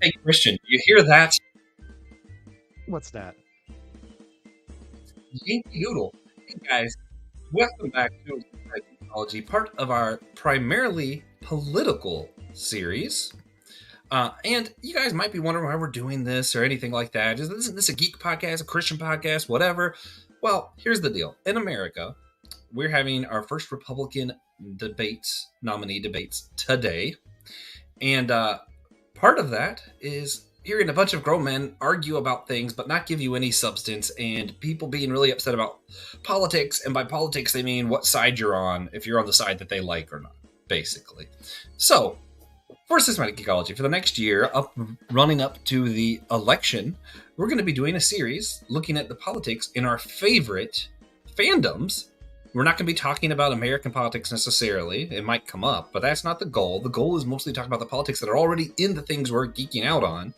Hey, Christian, you hear that? What's that? Yankee Doodle. Hey, guys, welcome back to Psychology, part of our primarily political series. And you guys might be wondering why we're doing this or anything like that. Isn't this a geek podcast, a Christian podcast, whatever? Well, here's the deal. In America, we're having our first Republican nominee debates today. And part of that is hearing a bunch of grown men argue about things but not give you any substance, and people being really upset about politics. And by politics, they mean what side you're on, if you're on the side that they like or not, basically. So, for Systematic Geekology, for the next year, running up to the election, we're going to be doing a series looking at the politics in our favorite fandoms. We're not going to be talking about American politics necessarily. It might come up, but that's not the goal. The goal is mostly to talk about the politics that are already in the things we're geeking out on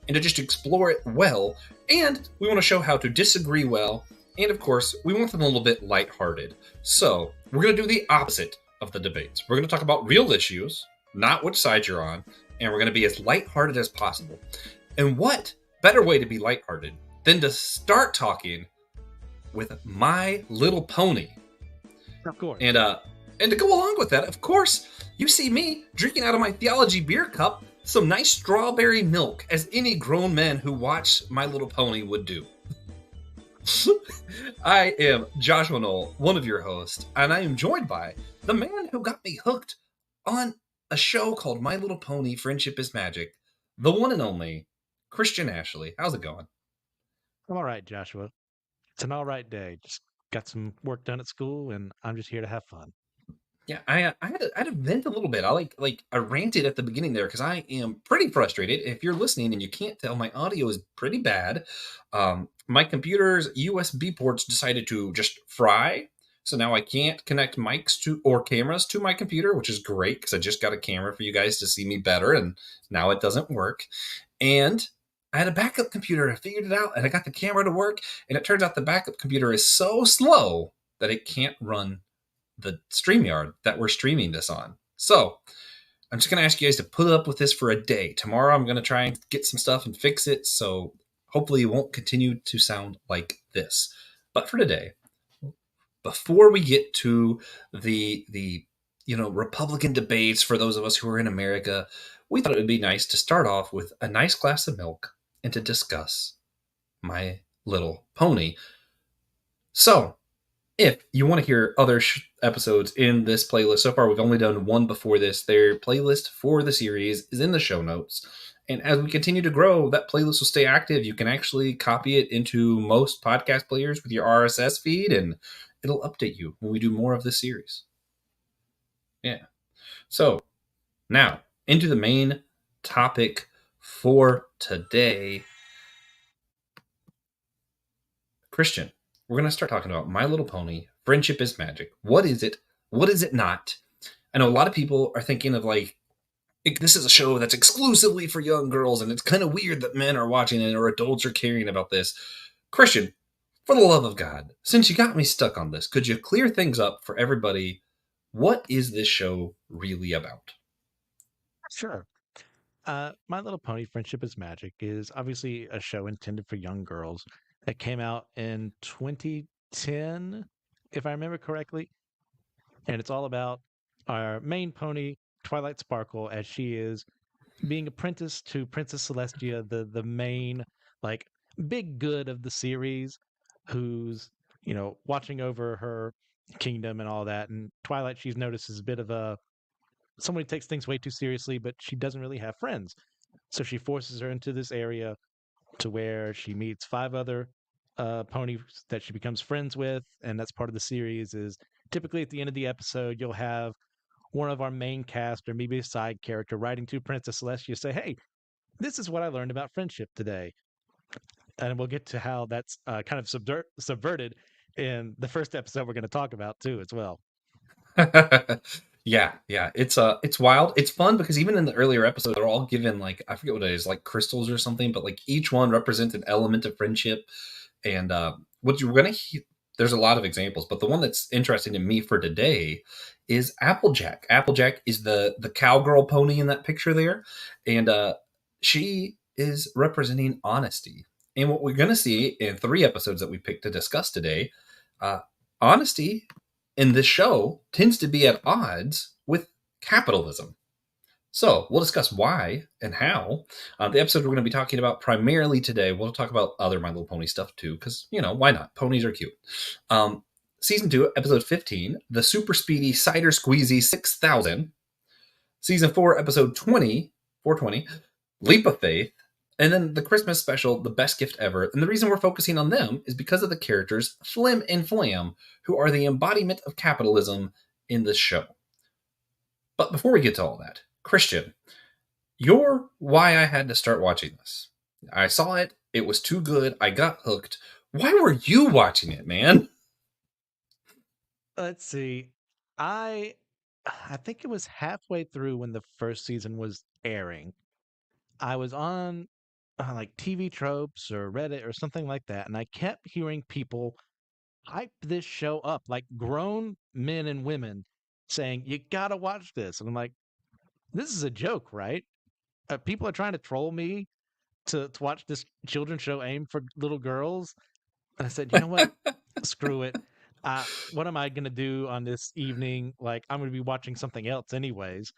and to just explore it well. And we want to show how to disagree well. And of course, we want them a little bit lighthearted. So we're going to do the opposite of the debates. We're going to talk about real issues, not which side you're on, and we're going to be as lighthearted as possible. And what better way to be lighthearted than to start talking with My Little Pony? Of course. And to go along with that, of course, you see me drinking out of my theology beer cup some nice strawberry milk, as any grown man who watch My Little Pony would do. I am Joshua Noel, one of your hosts, and I am joined by the man who got me hooked on a show called My Little Pony Friendship is Magic, the one and only Christian Ashley. How's it going? I'm all right, Joshua. It's an all right day. Just got some work done at school, and I'm just here to have fun. Yeah, I had to vent a little bit. I ranted at the beginning there because I am pretty frustrated. If you're listening and you can't tell, my audio is pretty bad. My computer's USB ports decided to just fry, so now I can't connect mics to or cameras to my computer, which is great because I just got a camera for you guys to see me better, and now it doesn't work. And I had a backup computer. I figured it out, and I got the camera to work. And it turns out the backup computer is so slow that it can't run the StreamYard that we're streaming this on. So I'm just going to ask you guys to put up with this for a day. Tomorrow I'm going to try and get some stuff and fix it. So hopefully it won't continue to sound like this. But for today, before we get to the Republican debates for those of us who are in America, we thought it would be nice to start off with a nice glass of milk and to discuss My Little Pony. So, if you want to hear other episodes in this playlist, so far we've only done one before this. Their playlist for the series is in the show notes. And as we continue to grow, that playlist will stay active. You can actually copy it into most podcast players with your RSS feed, and it'll update you when we do more of this series. Yeah. So, now into the main topic for today. Christian, we're going to start talking about My Little Pony, Friendship is Magic. What is it? What is it not? I know a lot of people are thinking of this is a show that's exclusively for young girls, and it's kind of weird that men are watching it or adults are caring about this. Christian, for the love of God, since you got me stuck on this, could you clear things up for everybody? What is this show really about? Sure. My Little Pony Friendship is Magic is obviously a show intended for young girls that came out in 2010, if I remember correctly. And it's all about our main pony, Twilight Sparkle, as she is being apprenticed to Princess Celestia, the main like big good of the series, who's watching over her kingdom and all that. And Twilight, she's noticed is a bit of a someone who takes things way too seriously, but she doesn't really have friends. So she forces her into this area to where she meets five other ponies that she becomes friends with, and that's part of the series. Is typically at the end of the episode, you'll have one of our main cast or maybe a side character writing to Princess Celestia say, "Hey, this is what I learned about friendship today." And we'll get to how that's kind of subverted in the first episode we're going to talk about too, as well. Yeah, it's wild. It's fun because even in the earlier episodes, they're all given I forget what it is, like crystals or something, but like each one represents an element of friendship. And what you're gonna there's a lot of examples, but the one that's interesting to me for today is Applejack. Applejack is the cowgirl pony in that picture there, and she is representing honesty. And what we're going to see in 3 episodes that we picked to discuss today, uh, honesty in this show tends to be at odds with capitalism. So we'll discuss why and how. The episode we're going to be talking about primarily today, we'll talk about other My Little Pony stuff too, because, why not? Ponies are cute. Um, Season 2, episode 15, The Super Speedy Cider Squeezy 6000. Season 4, episode 20, 420, Leap of Faith. And then the Christmas special, The Best Gift Ever. And the reason we're focusing on them is because of the characters Flim and Flam, who are the embodiment of capitalism in this show. But before we get to all that, Christian, you're why I had to start watching this. I saw it. It was too good. I got hooked. Why were you watching it, man? Let's see. I I think it was halfway through when the first season was airing. I was on like TV tropes or Reddit or something like that, and I kept hearing people hype this show up, like grown men and women saying, "You gotta watch this." And I'm like, "This is a joke, right? People are trying to troll me to watch this children's show aimed for little girls." And I said, "You know what? Screw it. What am I gonna do on this evening? Like, I'm gonna be watching something else anyways.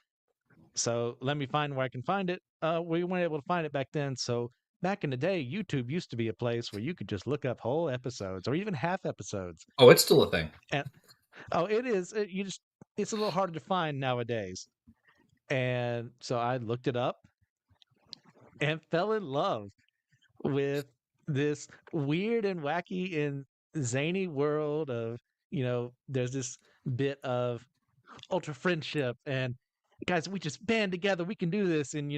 So let me find where I can find it." We weren't able to find it back then. So back in the day, YouTube used to be a place where you could just look up whole episodes or even half episodes. Oh, it's still a thing. And oh, it is. It's a little harder to find nowadays. And so I looked it up and fell in love with this weird and wacky and zany world of, there's this bit of ultra friendship and guys, we just band together, we can do this. And,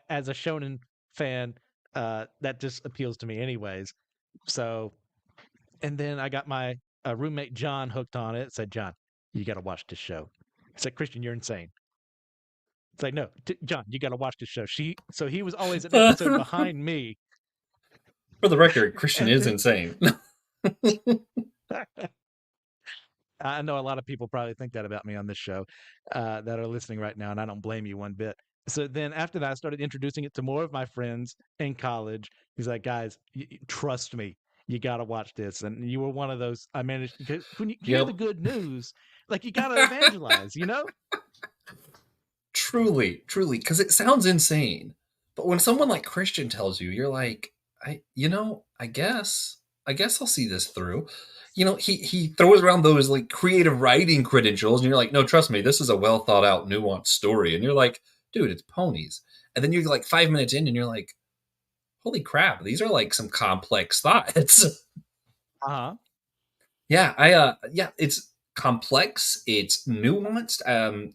as a shonen fan, that just appeals to me anyways. So, and then I got my roommate John hooked on it. Said, "John, you got to watch this show." I said, "Christian, you're insane." It's like, "No, John, you got to watch this show." So he was always an episode For behind me. the record, Christian And is then insane. I know a lot of people probably think that about me on this show that are listening right now, and I don't blame you one bit. So then after that, I started introducing it to more of my friends in college. He's like, "Guys, trust me, you got to watch this." And you were one of those. I managed because when you hear Yep. the good news, like you got to evangelize, you know? Truly, because it sounds insane. But when someone like Christian tells you, you're like, I guess I'll see this through. He throws around those like creative writing credentials, and you're like, no, trust me, this is a well thought out, nuanced story. And you're like, dude, it's ponies. And then you're like 5 minutes in, and you're like, holy crap, these are like some complex thoughts. Uh huh. Yeah, it's complex, it's nuanced.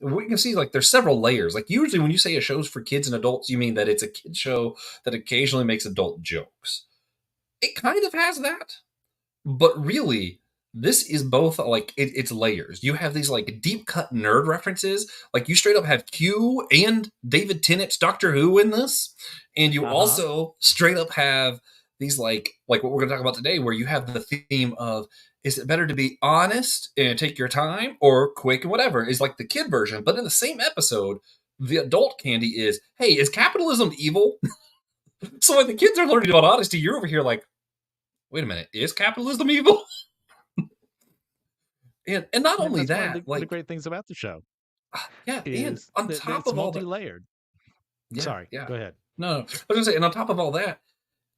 What you can see, like, there's several layers. Like, usually when you say a show's for kids and adults, you mean that it's a kid show that occasionally makes adult jokes. It kind of has that, but really, this is both like it's layers. You have these like deep cut nerd references, like you straight up have Q and David Tennant's Doctor Who in this, and you Uh huh. also straight up have these like what we're going to talk about today, where you have the theme of, is it better to be honest and take your time or quick and whatever, is like the kid version, but in the same episode, the adult candy is, hey, is capitalism evil? So when the kids are learning about honesty, you're over here like, wait a minute, is capitalism evil? And not And only that's one of that, the like, great things about the show yeah, and is on that top it's of all that, multi-layered. yeah, Sorry, yeah, go ahead. no, I was gonna say, and on top of all that,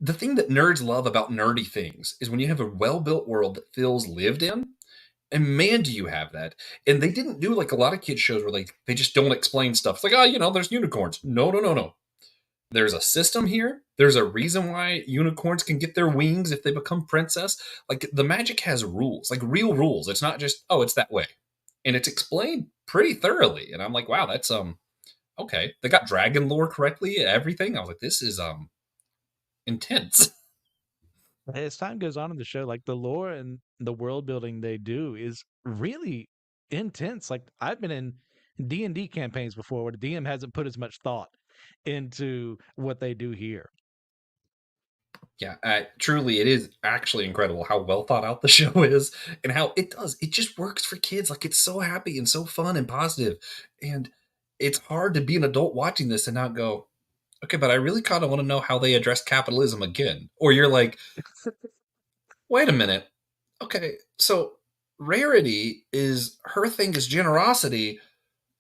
the thing that nerds love about nerdy things is when you have a well-built world that feels lived in, and man, do you have that. And they didn't do like a lot of kids shows where like they just don't explain stuff. It's like, oh, there's unicorns. No, no, no, no. There's a system here. There's a reason why unicorns can get their wings if they become princess. Like the magic has rules, like real rules. It's not just, oh, it's that way. And it's explained pretty thoroughly. And I'm like, wow, that's okay. They got dragon lore correctly, everything. I was like, this is intense. As time goes on in the show, like the lore and the world building they do is really intense. Like I've been in D&D campaigns before where the DM hasn't put as much thought into what they do here. Yeah, truly, it is actually incredible how well thought out the show is, and how it just works for kids. Like, it's so happy and so fun and positive, and it's hard to be an adult watching this and not go, Okay, but I really kind of want to know how they address capitalism again. Or you're like, wait a minute. Okay, so Rarity is her thing is generosity,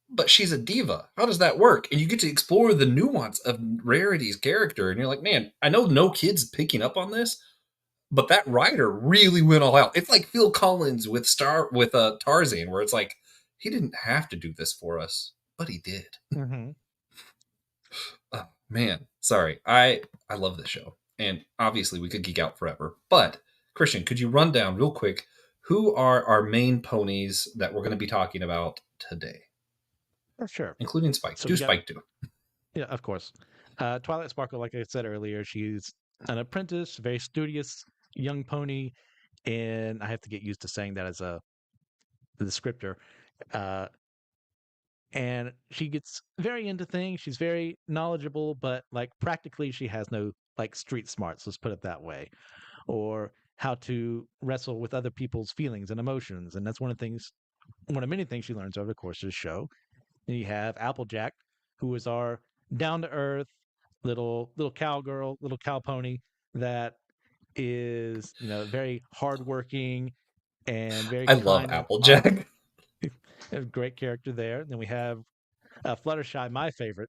but she's a diva. How does that work? And you get to explore the nuance of Rarity's character, and you're like, man, I know no kid's picking up on this, but that writer really went all out. It's like Phil Collins with Tarzan, where it's like he didn't have to do this for us, but he did. Hmm. Oh, man, sorry, I love this show, and obviously we could geek out forever. But Christian, could you run down real quick who are our main ponies that we're going to be talking about today, Sure. including Spike? So Do we got, Spike too? yeah, of course. Twilight Sparkle, like I said earlier, she's an apprentice, very studious young pony, and I have to get used to saying that as a the descriptor. Uh, and she gets very into things. She's very knowledgeable, but like practically, she has no like street smarts. Let's put it that way, or how to wrestle with other people's feelings and emotions. And that's one of many things she learns over the course of the show. And you have Applejack, who is our down to earth little cowgirl, little cow pony that is very hardworking and very I love kind and honest. Applejack. A great character there. Then we have Fluttershy, my favorite,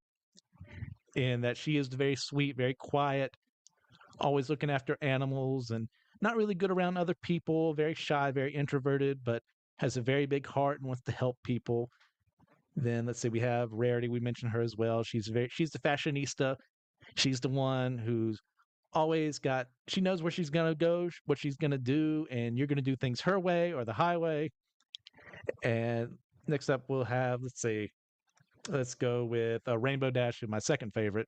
in that she is very sweet, very quiet, always looking after animals, and not really good around other people. Very shy, very introverted, but has a very big heart and wants to help people. Then let's see, we have Rarity. We mentioned her as well. She's the fashionista. She's the one who's always got. She knows where she's gonna go, what she's gonna do, and you're gonna do things her way or the highway. And next up, we'll have let's see, let's go with Rainbow Dash, my second favorite.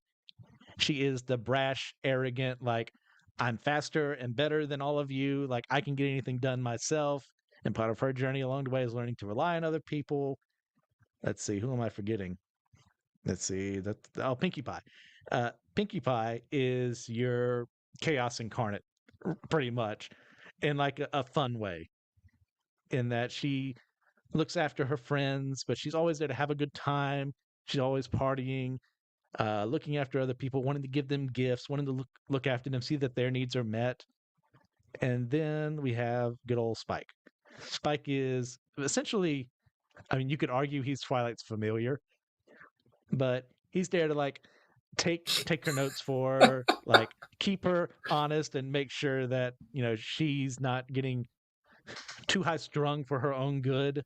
She is the brash, arrogant, like I'm faster and better than all of you. Like I can get anything done myself. And part of her journey along the way is learning to rely on other people. Let's see, who am I forgetting? Let's see. Pinkie Pie. Pinkie Pie is your chaos incarnate, pretty much, in like a fun way. In that she looks after her friends, but she's always there to have a good time. She's always partying, looking after other people, wanting to give them gifts, wanting to look after them, see that their needs are met. And then we have good old Spike. Spike is essentially, I mean, you could argue he's Twilight's familiar, but he's there to like take her notes for her, like keep her honest and make sure that she's not getting too high strung for her own good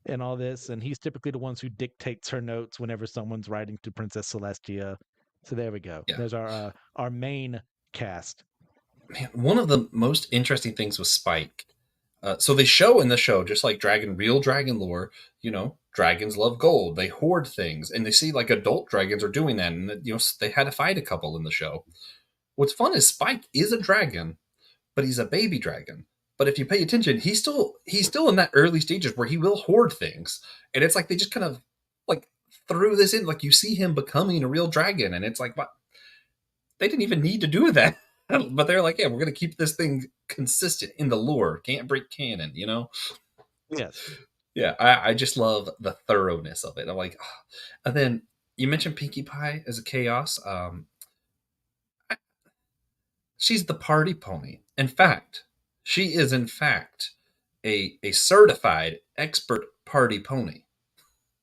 and all this. And he's typically the ones who dictates her notes whenever someone's writing to Princess Celestia. So there we go. Yeah, There's our main cast. man. One of the most interesting things with Spike. So they show in the show, just like real dragon lore, dragons love gold. They hoard things, and they see like adult dragons are doing that, and they had to fight a couple in the show. What's fun is Spike is a dragon, but he's a baby dragon. But if you pay attention, he's still in that early stages where he will hoard things, and it's like they just kind of like threw this in, like you see him becoming a real dragon, and it's like, what? They didn't even need to do that. But they're like, yeah, we're going to keep this thing consistent in the lore. Can't break canon. Yes. Yeah, I just love the thoroughness of it. I'm like, oh. And then you mentioned Pinkie Pie as a chaos. She's the party pony. In fact, she is in fact a certified expert party pony,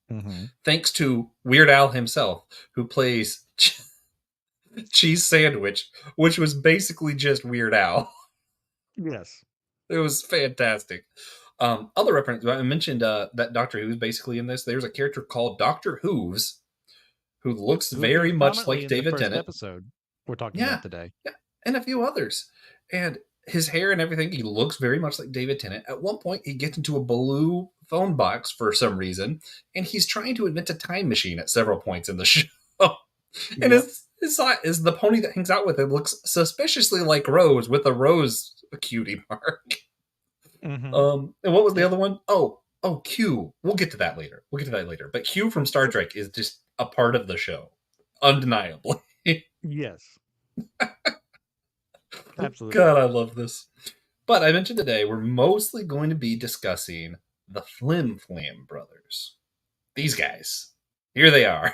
Hmm. thanks to Weird Al himself, who plays Cheese Sandwich, which was basically just Weird Al. Yes. It was fantastic. Other reference I mentioned that Doctor Who's basically in this. There's a character called Doctor Who's who looks Who very appears much prominently like in the David first Tennant. episode we're talking Yeah, about today. yeah, and a few others. And his hair and everything, he looks very much like David Tennant. At one point, he gets into a blue phone box for some reason, and he's trying to invent a time machine at several points in the show. And Yep. is the pony that hangs out with him looks suspiciously like Rose with a rose cutie mark. Hmm. And what was the other one? Oh, Q. We'll get to that later. But Q from Star Trek is just a part of the show, undeniably. Yes. Absolutely. God, I love this. But I mentioned today we're mostly going to be discussing the Flim Flam Brothers. These guys. Here they are.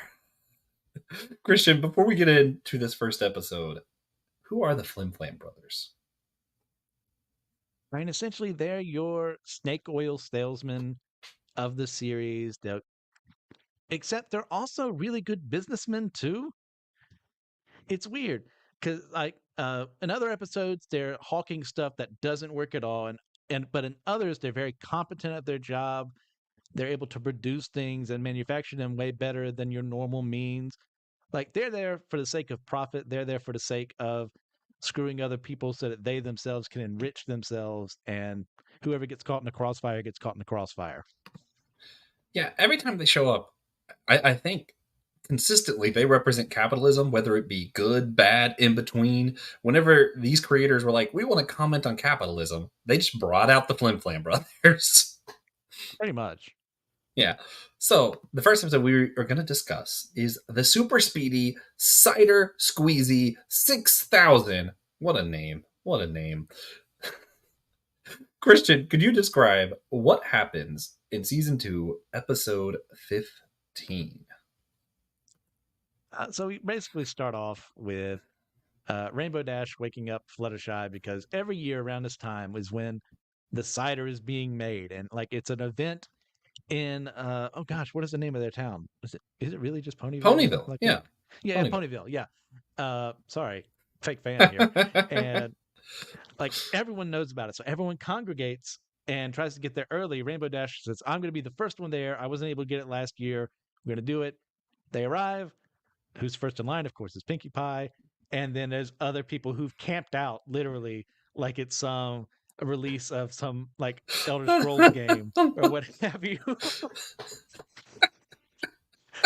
Christian, before we get into this first episode, who are the Flim Flam Brothers? I mean, essentially, they're your snake oil salesman of the series. Except they're also really good businessmen too. It's weird because, like, in other episodes, they're hawking stuff that doesn't work at all, and but in others, they're very competent at their job. They're able to produce things and manufacture them way better than your normal means. Like, they're there for the sake of profit. They're there for the sake of screwing other people so that they themselves can enrich themselves, and whoever gets caught in the crossfire gets caught in the crossfire. Yeah, every time they show up, I think consistently they represent capitalism, whether it be good, bad, in between. Whenever these creators were like, we want to comment on capitalism, they just brought out the Flim Flam Brothers. Pretty much. Yeah. So the first episode we are going to discuss is the Super Speedy Cider Squeezy 6000. What a name. What a name. Christian, could you describe what happens in season 2, episode 15? So we basically start off with Rainbow Dash waking up Fluttershy because every year around this time is when the cider is being made, and like it's an event in oh gosh, what is the name of their town? Is it really just Ponyville or something Ponyville. like that? Yeah. Yeah, yeah, Ponyville. Ponyville. Yeah. Sorry, fake fan here, and like everyone knows about it, so everyone congregates and tries to get there early. Rainbow Dash says, "I'm going to be the first one there. I wasn't able to get it last year. We're going to do it." They arrive. Who's first in line, of course, is Pinkie Pie. And then there's other people who've camped out literally like it's some a release of some like Elder Scrolls game or what have you.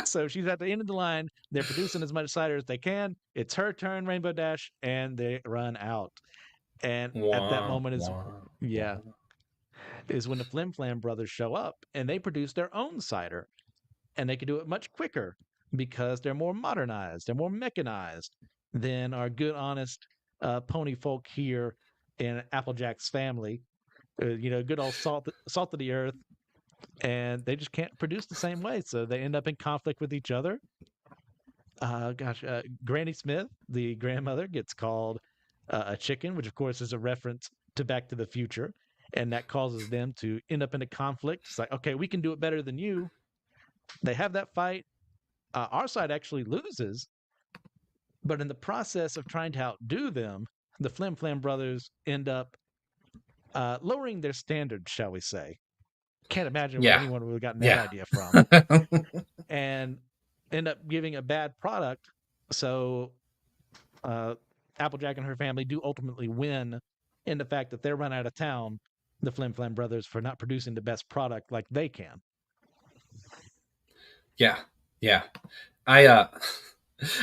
So she's at the end of the line. They're producing as much cider as they can. It's her turn, Rainbow Dash, and they run out. And at that Wah, moment is wah, yeah, wah. is when the Flim Flam brothers show up and they produce their own cider. And they can do it much quicker because they're more modernized, they're more mechanized than our good, honest pony folk here in Applejack's family. Good old salt of the earth, and they just can't produce the same way, so they end up in conflict with each other. Granny Smith, the grandmother, gets called a chicken, which of course is a reference to Back to the Future, and that causes them to end up in a conflict. It's like, okay, we can do it better than you. They have that fight. Our side actually loses, but in the process of trying to outdo them, the Flim Flam brothers end up lowering their standards, shall we say. Can't imagine where Yeah. anyone would have gotten that Yeah. idea from, and end up giving a bad product. So uh, Applejack and her family do ultimately win in the fact that they're run out of town, the Flim Flam brothers, for not producing the best product like they can. Yeah. Yeah. I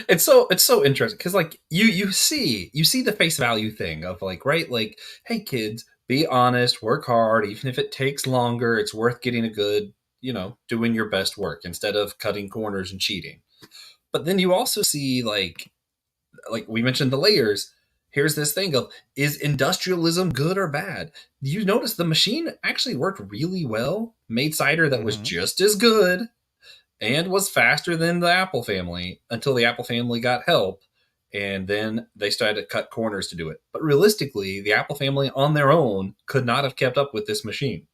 it's so interesting because like you see the face value thing of like, right, like, hey kids, be honest, work hard, even if it takes longer, it's worth getting a good, doing your best work instead of cutting corners and cheating. But then you also see like we mentioned the layers. Here's this thing of, is industrialism good or bad? You notice the machine actually worked really well, made cider that was Mm-hmm. just as good and was faster than the Apple family until the Apple family got help. And then they started to cut corners to do it. But realistically, the Apple family on their own could not have kept up with this machine.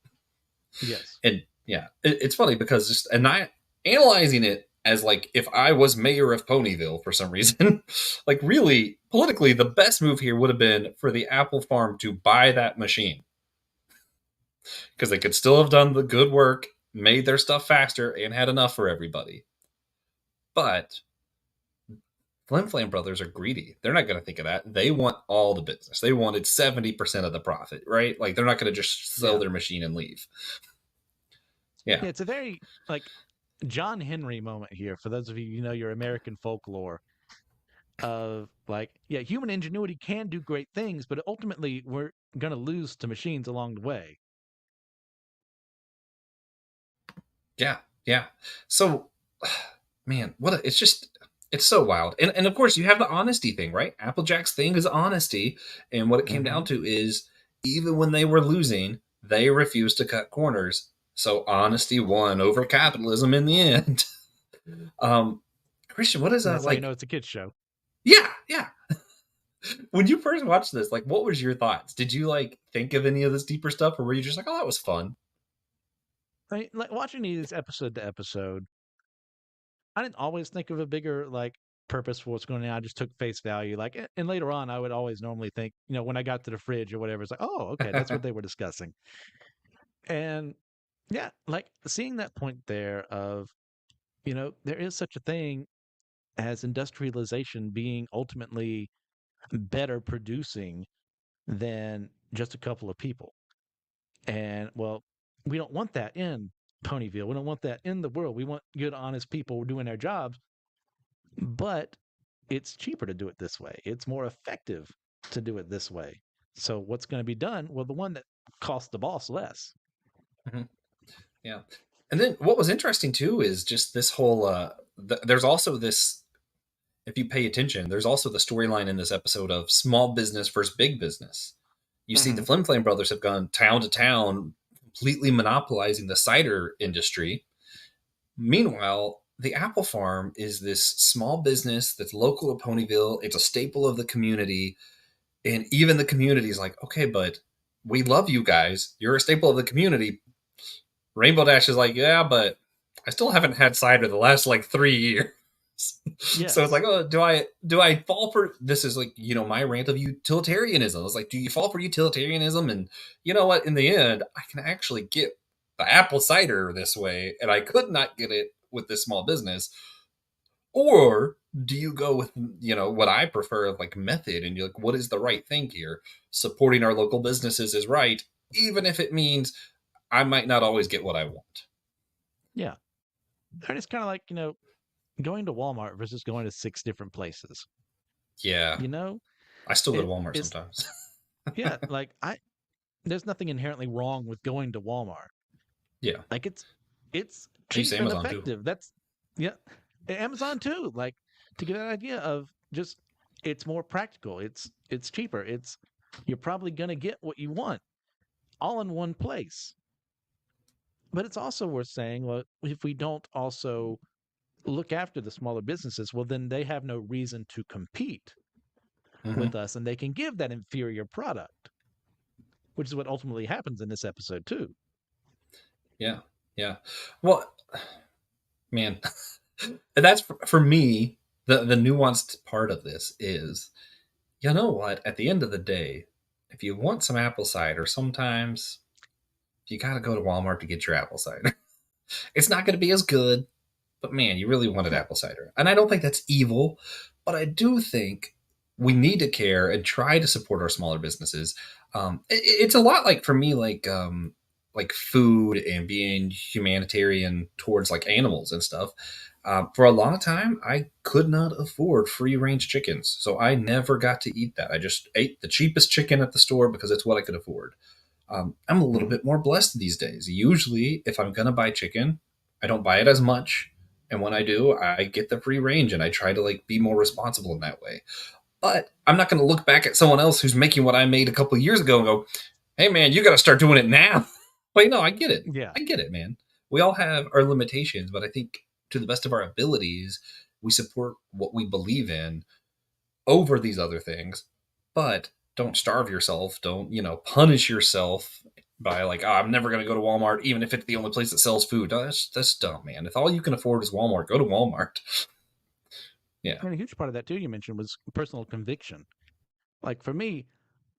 Yes. And yeah, it's funny because and I analyzing it as like if I was mayor of Ponyville for some reason, like really politically, the best move here would have been for the Apple farm to buy that machine because they could still have done the good work, made their stuff faster, and had enough for everybody. But Flim Flam Brothers are greedy. They're not going to think of that. They want all the business. They wanted 70% of the profit, right? Like they're not going to just sell Yeah. their machine and leave. Yeah. Yeah. It's a very like John Henry moment here for those of you your American folklore of like, yeah, human ingenuity can do great things, but ultimately we're going to lose to machines along the way. Yeah. Yeah. So, man, it's so wild. And of course, you have the honesty thing, right? Applejack's thing is honesty. And what it came Mm-hmm. down to is even when they were losing, they refused to cut corners. So honesty won over capitalism in the end. um, Christian, what is And that's how you like? know it's a kids show. Yeah, yeah. When you first watched this, like, what was your thoughts? Did you like think of any of this deeper stuff, or were you just like, "Oh, that was fun"? I mean, like watching these episode to episode, I didn't always think of a bigger like purpose for what's going on. I just took face value. Like, and later on, I would always normally think, when I got to the fridge or whatever, it's like, oh, okay, that's what they were discussing. And yeah, like seeing that point there of, there is such a thing as industrialization being ultimately better producing than just a couple of people. And well, we don't want that in Ponyville. We don't want that in the world. We want good, honest people doing their jobs, but it's cheaper to do it this way. It's more effective to do it this way. So what's going to be done? Well, the one that costs the boss less. Mhm. Yeah. And then what was interesting too is just this whole there's also this, if you pay attention, there's also the storyline in this episode of small business versus big business. You see the Hmm. Flim Flam brothers have gone town to town completely monopolizing the cider industry. Meanwhile, the apple farm is this small business that's local to Ponyville. It's a staple of the community. And even the community is like, okay, but we love you guys. You're a staple of the community. Rainbow Dash is like, yeah, but I still haven't had cider the last like 3 years. So it's Yes. like, oh, do I fall for this? Is like, my rant of utilitarianism. It's like, do you fall for utilitarianism? And you know what? In the end, I can actually get the apple cider this way, and I could not get it with this small business. Or do you go with what I prefer, like method, and you're like, what is the right thing here? Supporting our local businesses is right, even if it means I might not always get what I want. Yeah. And it's kind of like, going to Walmart versus going to six different places. Yeah, You know, I still go to it Walmart it's sometimes. yeah, like there's nothing inherently wrong with going to Walmart. Yeah, Like it's I use cheap and Amazon too. effective. That's yeah. Amazon too. Like to get an idea of just it's more practical. It's cheaper. It's you're probably gonna get what you want all in one place. But it's also worth saying, well, if we don't also look after the smaller businesses, well, then they have no reason to compete with Hmm. us and they can give that inferior product, which is what ultimately happens in this episode, too. Yeah, yeah. Well, man, that's for me. The nuanced part of this is, you know what? At the end of the day, if you want some apple cider, sometimes you got to go to Walmart to get your apple cider. It's not going to be as good, but man, you really wanted Yeah. apple cider. And I don't think that's evil, but I do think we need to care and try to support our smaller businesses. It's a lot like for me, like food and being humanitarian towards like animals and stuff. For a long time, I could not afford free range chickens, so I never got to eat that. I just ate the cheapest chicken at the store because it's what I could afford. I'm a little Hmm. bit more blessed these days. Usually, if I'm going to buy chicken, I don't buy it as much. And when I do, I get the free range and I try to like be more responsible in that way. But I'm not going to look back at someone else who's making what I made a couple of years ago and go, hey, man, you got to start doing it now. Wait, no, I get it. Yeah. I get it, man. We all have our limitations, but I think to the best of our abilities, we support what we believe in over these other things, but don't starve yourself. Don't, punish yourself by like, oh, I'm never going to go to Walmart, even if it's the only place that sells food. No, that's dumb, man. If all you can afford is Walmart, go to Walmart. Yeah. And a huge part of that, too, you mentioned was personal conviction. Like for me,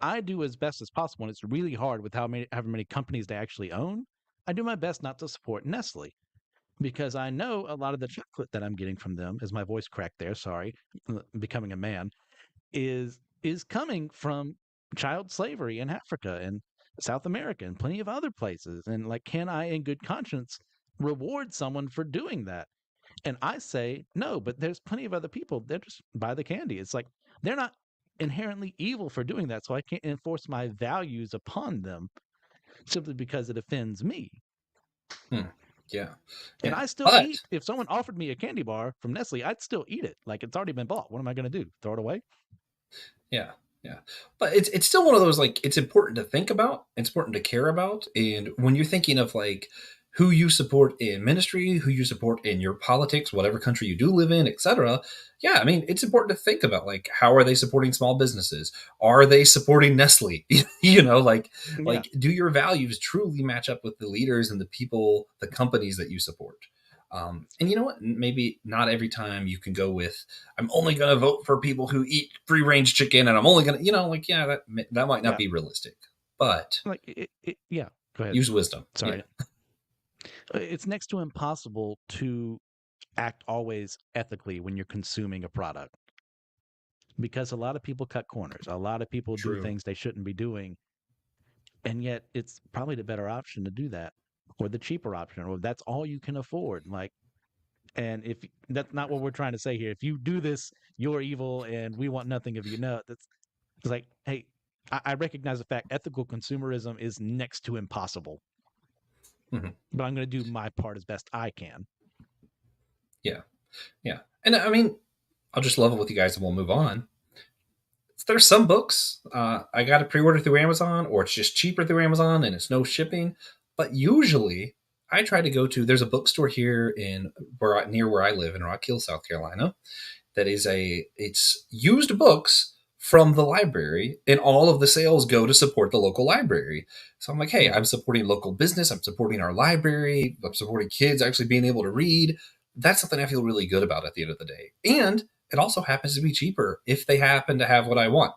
I do as best as possible, and it's really hard with however many companies they actually own. I do my best not to support Nestle because I know a lot of the chocolate that I'm getting from them, as my voice cracked there, sorry, becoming a man, is coming from child slavery in Africa and South America and plenty of other places. And like, can I, in good conscience, reward someone for doing that? And I say no, but there's plenty of other people. They're just buy the candy. It's like they're not inherently evil for doing that, so I can't enforce my values upon them simply because it offends me. Hmm. Yeah. And Yeah. I still But eat. If someone offered me a candy bar from Nestle, I'd still eat it. Like it's already been bought. What am I going to do? Throw it away? yeah. Yeah. But it's still one of those like it's important to think about, it's important to care about. And when you're thinking of like who you support in ministry, who you support in your politics, whatever country you do live in, etc. Yeah, I mean, it's important to think about like how are they supporting small businesses? Are they supporting Nestle? Yeah. Like do your values truly match up with the leaders and the people, the companies that you support? And you know what? Maybe not every time you can go with, I'm only going to vote for people who eat free range chicken, and I'm only going to, like, yeah, that might not Yeah. be realistic, but Like yeah. Go ahead. use wisdom. Yeah, Sorry. It's next to impossible to act always ethically when you're consuming a product because a lot of people cut corners. A lot of people do true. things they shouldn't be doing. And yet it's probably the better option to do that or the cheaper option, or that's all you can afford. Like, and if that's not what we're trying to say here, if you do this, you're evil and we want nothing of you. No, that's it's like, hey, I recognize the fact ethical consumerism is next to impossible, Mhm. but I'm going to do my part as best I can. Yeah, yeah. And I mean, I'll just level with you guys and we'll move on. There's some books I got to pre-order through Amazon, or it's just cheaper through Amazon and it's no shipping. But usually, I try to go to. There's a bookstore here in near where I live in Rock Hill, South Carolina. That is it's used books from the library, and all of the sales go to support the local library. So I'm like, hey, Yeah, I'm supporting local business. I'm supporting our library. I'm supporting kids actually being able to read. That's something I feel really good about at the end of the day. And it also happens to be cheaper if they happen to have what I want.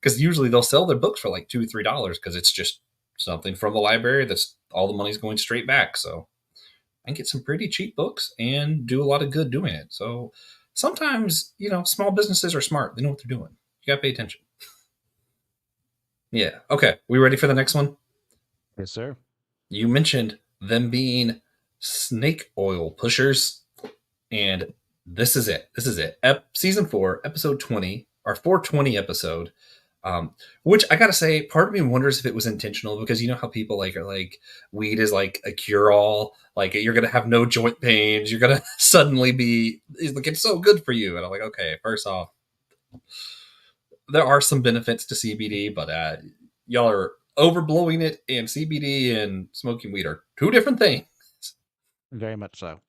Because usually they'll sell their books for like $2 or $3 because it's just something from the library that's all the money's going straight back. So I can get some pretty cheap books and do a lot of good doing it. So sometimes, small businesses are smart. They know what they're doing. You got to pay attention. Yeah. Okay. We ready for the next one? yes, sir. You mentioned them being snake oil pushers. And this is it. This is it. Season 4, episode 20, our 420 episode. Which I gotta say, part of me wonders if it was intentional, because you know how people are like weed is like a cure all, like you're gonna have no joint pains, you're gonna suddenly be like it's so good for you, and I'm like, okay, first off, there are some benefits to CBD, but y'all are overblowing it, and CBD and smoking weed are two different things. Very much so.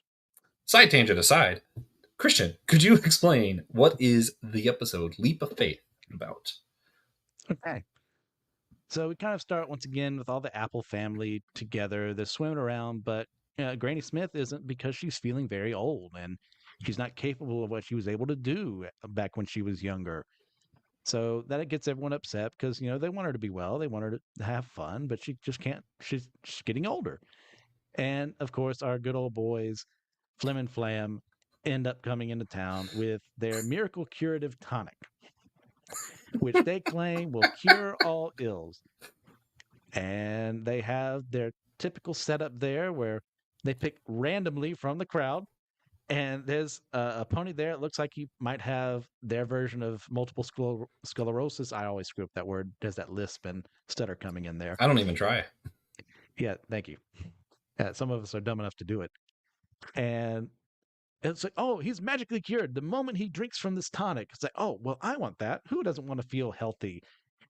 Side tangent aside, Christian, could you explain what is the episode Leap of Faith about? Okay. So we kind of start once again with all the Apple family together. They're swimming around, but Granny Smith isn't because she's feeling very old and she's not capable of what she was able to do back when she was younger. So that it gets everyone upset because they want her to be well, they want her to have fun, but she just can't. She's getting older, and of course, our good old boys, Flim and Flam, end up coming into town with their miracle curative tonic, which they claim will cure all ills. And they have their typical setup there where they pick randomly from the crowd. And there's a pony there. It looks like he might have their version of multiple sclerosis. I always screw up that word. There's that lisp and stutter coming in there. I don't even try. Yeah, thank you. Yeah, some of us are dumb enough to do it. And it's like, oh, he's magically cured. The moment he drinks from this tonic, it's like, oh, well, I want that. Who doesn't want to feel healthy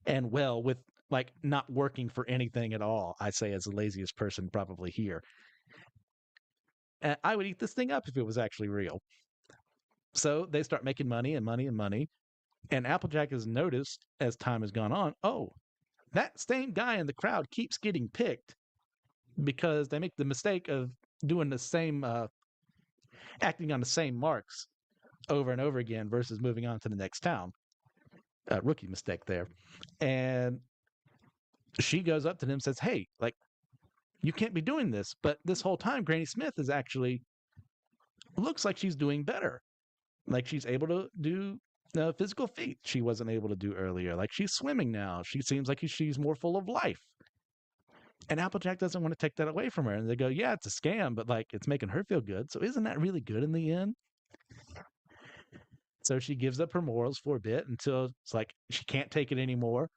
and well with like not working for anything at all? I say as the laziest person probably here. I would eat this thing up if it was actually real. So they start making money and money and money. And Applejack has noticed as time has gone on, oh, that same guy in the crowd keeps getting picked because they make the mistake of doing the same, acting on the same marks over and over again versus moving on to the next town. Rookie mistake there. And she goes up to them and says, hey, like, you can't be doing this. But this whole time, Granny Smith is actually looks like she's doing better. Like she's able to do physical feats she wasn't able to do earlier. Like she's swimming now. She seems like she's more full of life. And Applejack doesn't want to take that away from her. And they go, yeah, it's a scam, but like it's making her feel good. So isn't that really good in the end? So she gives up her morals for a bit until it's like she can't take it anymore.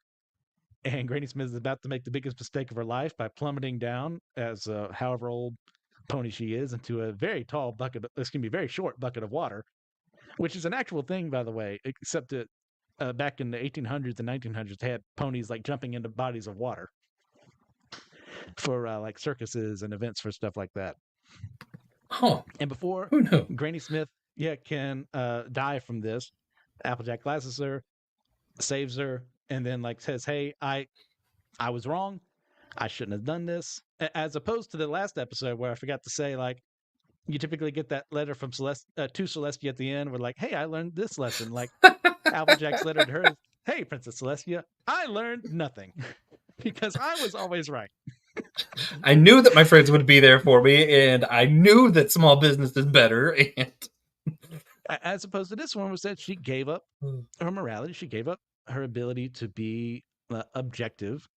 And Granny Smith is about to make the biggest mistake of her life by plummeting down as however old pony she is into a very tall bucket. This can be very short bucket of water, which is an actual thing, by the way, except that back in the 1800s and 1900s, they had ponies like jumping into bodies of water. for like circuses and events for stuff like that. Huh. And before Who knew? Granny Smith, yeah, can die from this, Applejack glasses her, saves her, and then like says, "Hey, I was wrong. I shouldn't have done this." As opposed to the last episode where I forgot to say, like, you typically get that letter from to Celestia at the end, where like, "Hey, I learned this lesson." Like Applejack's letter to her is, "Hey, Princess Celestia, I learned nothing because I was always right." I knew that my friends would be there for me, and I knew that small business is better. And As opposed to this one, was that she gave up her morality, she gave up her ability to be objective,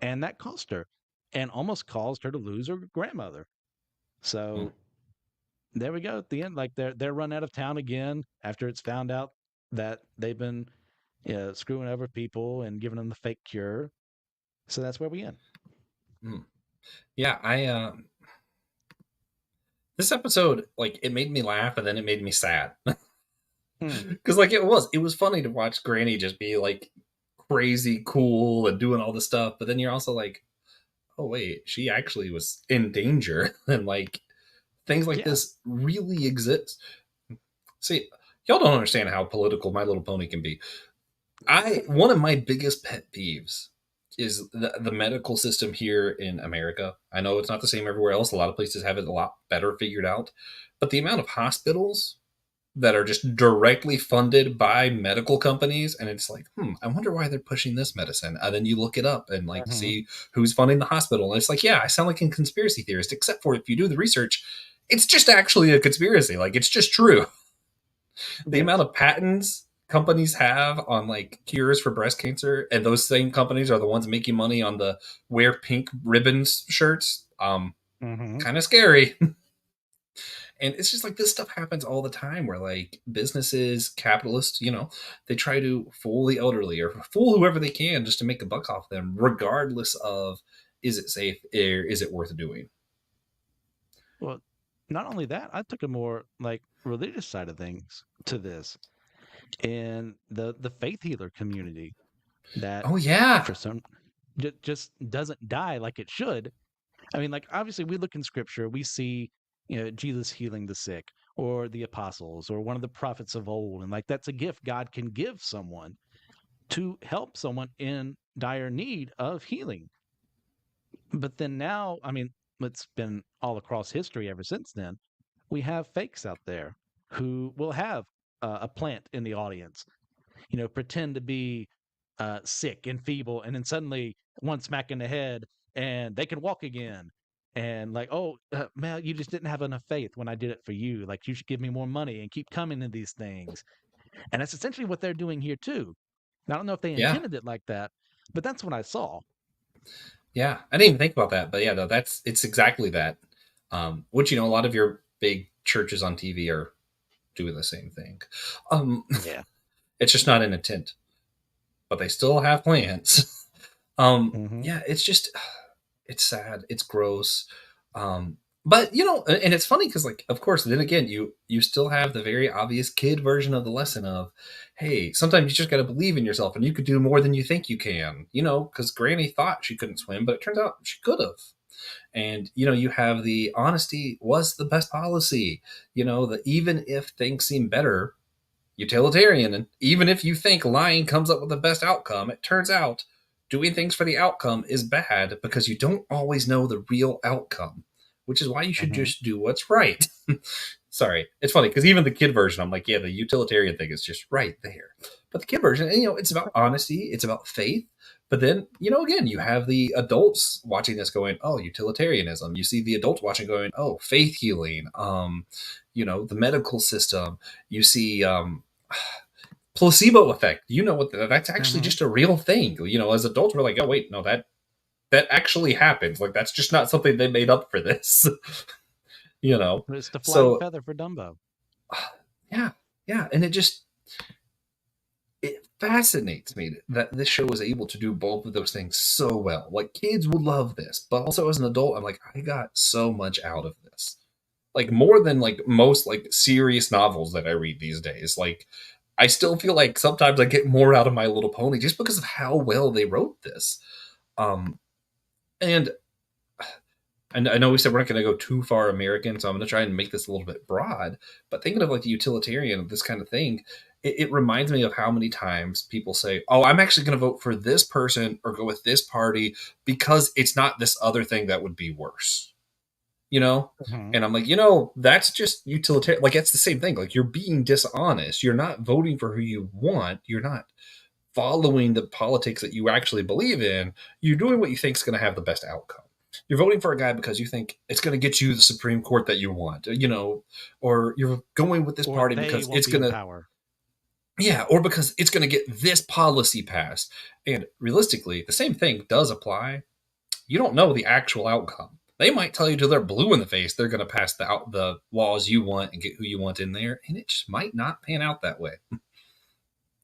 and that cost her, and almost caused her to lose her grandmother. Hmm. So there we go. At the end, like they're run out of town again after it's found out that they've been screwing over people and giving them the fake cure. So that's where we end. Hmm. Yeah, I this episode, like, it made me laugh and then it made me sad. Mm, Because like it was funny to watch Granny just be like crazy cool and doing all this stuff, but then you're also like, oh wait, she actually was in danger, and like things like yeah. this really exist. See, y'all don't understand how political My Little Pony can be. I One of my biggest pet peeves is the medical system here in America. I know it's not the same everywhere else. A lot of places have it a lot better figured out, but the amount of hospitals that are just directly funded by medical companies, and it's like, I wonder why they're pushing this medicine. And then you look it up and like Mhm. see who's funding the hospital, and it's like, yeah, I sound like a conspiracy theorist, except for if you do the research, it's just actually a conspiracy. Like, it's just true. The amount Yes. of patents companies have on like cures for breast cancer, and those same companies are the ones making money on the wear pink ribbons shirts. Hmm. Kind of scary. And it's just like this stuff happens all the time where like businesses, capitalists, they try to fool the elderly or fool whoever they can just to make a buck off them, regardless of, is it safe or is it worth doing. Well, not only that, I took a more like religious side of things to this, and the faith healer community that Oh yeah. for some just doesn't die like it should. I mean, like obviously we look in scripture, we see Jesus healing the sick, or the apostles, or one of the prophets of old, and like that's a gift God can give someone to help someone in dire need of healing. But then now, I mean, it's been all across history ever since then. We have fakes out there who will have a plant in the audience, pretend to be sick and feeble, and then suddenly one smack in the head and they can walk again. And like, oh, Mel, you just didn't have enough faith when I did it for you. Like, you should give me more money and keep coming to these things. And that's essentially what they're doing here too. I don't know if they Yeah. intended it like that, but that's what I saw. Yeah. I didn't even think about that, but yeah, no, it's exactly that. Which, a lot of your big churches on TV are doing the same thing. Um, Yeah. it's just not an intent, but they still have plans. Hmm. Yeah, it's just, it's sad, it's gross. But and it's funny because, like, of course, then again, you still have the very obvious kid version of the lesson of, hey, sometimes you just got to believe in yourself, and you could do more than you think you can. Because Granny thought she couldn't swim, but it turns out she could have. And you have the honesty was the best policy. That even if things seem better, utilitarian. And even if you think lying comes up with the best outcome, it turns out doing things for the outcome is bad because you don't always know the real outcome, which is why you should Hmm. just do what's right. Sorry, it's funny because even the kid version, I'm like, yeah, the utilitarian thing is just right there. But the kid version, and, it's about honesty, it's about faith. But then, again, you have the adults watching this going, oh, utilitarianism. You see the adults watching going, oh, faith healing, the medical system. You see placebo effect. That's actually Hmm. just a real thing. As adults, we're like, oh wait, no, that actually happens. Like, that's just not something they made up for this. you know. It's the flying So feather for Dumbo. yeah, yeah, and it fascinates me that this show is able to do both of those things so well. Like, kids would love this, but also as an adult, I'm like, I got so much out of this. Like, more than like most like serious novels that I read these days. Like, I still feel like sometimes I get more out of My Little Pony just because of how well they wrote this. Um, and And I know we said we're not going to go too far American, so I'm going to try and make this a little bit broad. But thinking of like the utilitarian of this kind of thing, it reminds me of how many times people say, "Oh, I'm actually going to vote for this person or go with this party because it's not this other thing that would be worse." You know? Hmm. And I'm like, that's just utilitarian. Like, it's the same thing. Like, you're being dishonest. You're not voting for who you want. You're not following the politics that you actually believe in. You're doing what you think is going to have the best outcome. You're voting for a guy because you think it's going to get you the Supreme Court that you want, or you're going with this Or party they because won't it's be going in to, power. yeah, or because it's going to get this policy passed. And realistically, the same thing does apply. You don't know the actual outcome. They might tell you till they're blue in the face they're going to pass the laws you want and get who you want in there, and it just might not pan out that way.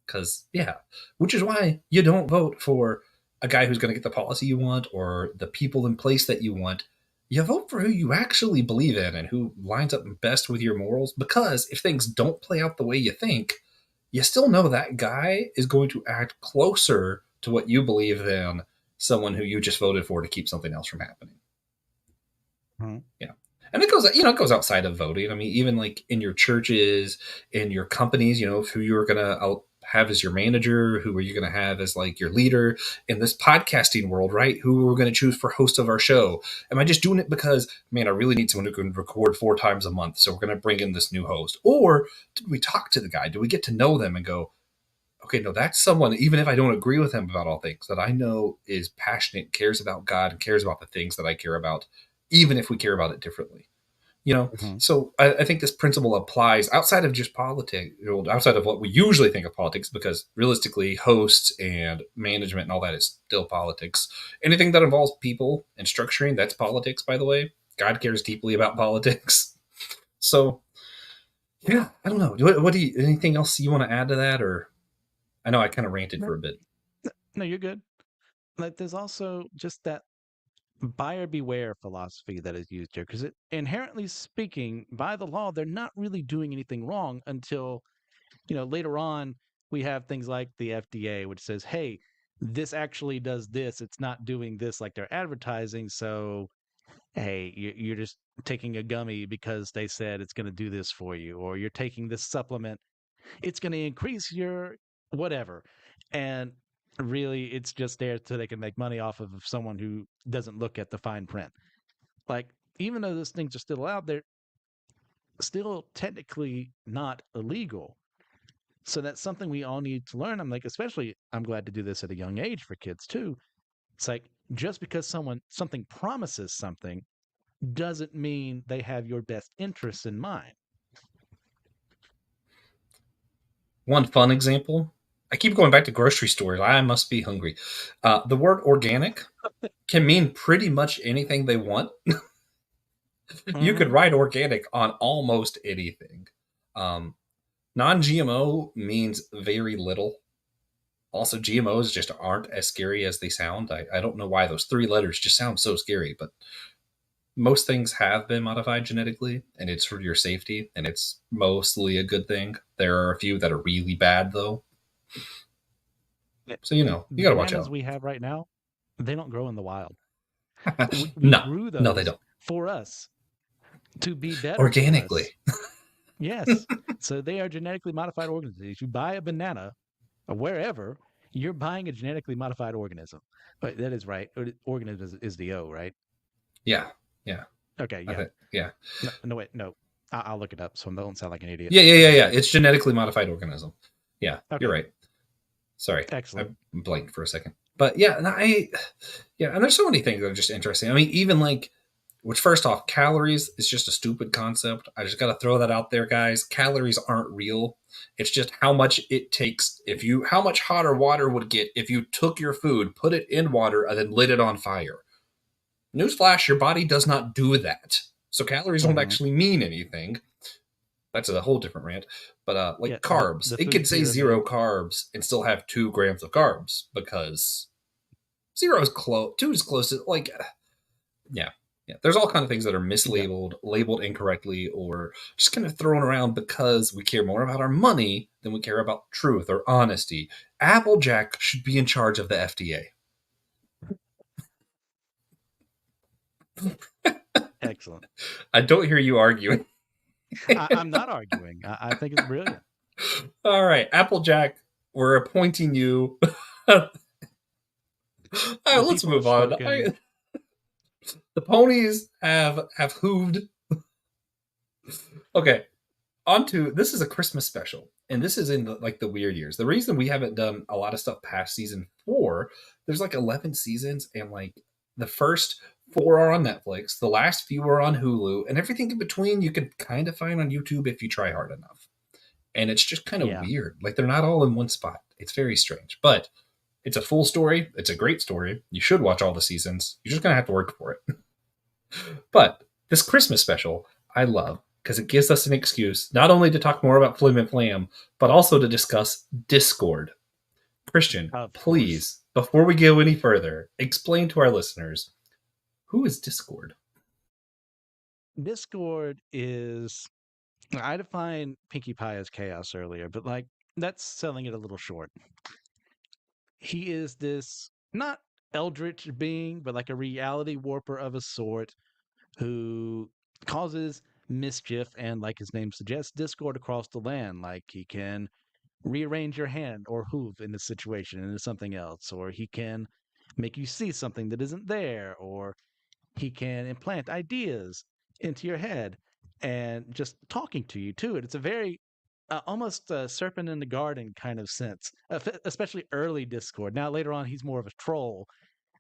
Because, yeah, which is why you don't vote for a guy who's going to get the policy you want or the people in place that you want. You vote for who you actually believe in and who lines up best with your morals. Because if things don't play out the way you think, you still know that guy is going to act closer to what you believe than someone who you just voted for to keep something else from happening. Hmm. Yeah. And it goes outside of voting. I mean, even like in your churches, in your companies, who you're going to have as your manager, who are you going to have as like your leader in this podcasting world, right? Who we're going to choose for host of our show. Am I just doing it because, man, I really need someone who can record 4 times a month. So we're going to bring in this new host. Or did we talk to the guy? Do we get to know them and go, okay, no, that's someone, even if I don't agree with him about all things, that I know is passionate, cares about God, and cares about the things that I care about, even if we care about it differently. Hmm. So I think this principle applies outside of just politics, outside of what we usually think of politics, because realistically, hosts and management and all that is still politics. Anything that involves people and structuring, that's politics, by the way. God cares deeply about politics. So, yeah, I don't know. What do you, anything else you want to add to that? Or I know I kind of ranted No, for a bit. no, you're good. Like, there's also just that buyer beware philosophy that is used here, because inherently speaking, by the law, they're not really doing anything wrong until later on we have things like the FDA, which says, "Hey, this actually does this. It's not doing this like they're advertising." So, hey, you're just taking a gummy because they said it's going to do this for you, or you're taking this supplement, it's going to increase your whatever. And really, it's just there so they can make money off of someone who doesn't look at the fine print. Like, even though those things are still out, they're still technically not illegal. So that's something we all need to learn. I'm like, especially, I'm glad to do this at a young age for kids too. It's like, just because something promises something doesn't mean they have your best interests in mind. One fun example. I keep going back to grocery stores. I must be hungry. The word organic can mean pretty much anything they want. You could Hmm. write organic on almost anything. Um, Non GMO means very little. Also, GMOs just aren't as scary as they sound. I don't know why those 3 letters just sound so scary, but most things have been modified genetically, and it's for your safety, and it's mostly a good thing. There are a few that are really bad, though. So, you The got to watch bananas out. we have right now, they don't grow in the wild. We No, grew no, they those don't. for us to be better for us. Organically. Yes. So they are genetically modified organisms. If you buy a banana or wherever, you're buying a genetically modified organism. But that is right. Organism is the O, right? Yeah, yeah. Okay, I yeah. think, yeah. No, no wait, no. I'll look it up so I don't sound like an idiot. Yeah, yeah, yeah, yeah. It's genetically modified organism. Yeah, you're Okay, right. Sorry, I excellent. blanked for a second. But yeah, yeah, and there's so many things that are just interesting. I mean, even like, which first off, calories is just a stupid concept. I just got to throw that out there, guys. Calories aren't real. It's just how much it takes. How much hotter water would get if you took your food, put it in water, and then lit it on fire. Newsflash: your body does not do that. So calories don't Hmm. actually mean anything. That's a whole different rant. But Yeah, like the carbs, the it could food say zero pyramid. carbs and still have 2 grams of carbs because zero is close. Two is close to like, yeah, yeah. There's all kind of things that are Yeah. mislabeled, labeled incorrectly, or just kind of thrown around because we care more about our money than we care about truth or honesty. Applejack should be in charge of the FDA. excellent. I don't hear you arguing. I'm not arguing. I think it's brilliant. All right, Applejack, we're appointing you. All right, The let's people have move on. spoken. The ponies have hooved. Okay, on to this is a Christmas special, and this is in the weird years. The reason we haven't done a lot of stuff past season 4, there's like 11 seasons, and like the first 4 are on Netflix, the last few are on Hulu, and everything in between you can kind of find on YouTube if you try hard enough. And it's just kind of Yeah. weird. Like they're not all in one spot. It's very strange, but it's a full story. It's a great story. You should watch all the seasons. You're just gonna have to work for it. But this Christmas special, I love because it gives us an excuse not only to talk more about Flim and Flam, but also to discuss Discord. Christian, Of course. please, before we go any further, explain to our listeners who is Discord. Discord is, I defined Pinkie Pie as chaos earlier, but like that's selling it a little short. He is this not eldritch being, but like a reality warper of a sort who causes mischief and, like his name suggests, discord across the land. Like he can rearrange your hand or hoof in this situation into something else, or he can make you see something that isn't there, or he can implant ideas into your head and just talking to you too. And it's a very almost serpent in the garden kind of sense, especially early Discord. Now later on, he's more of a troll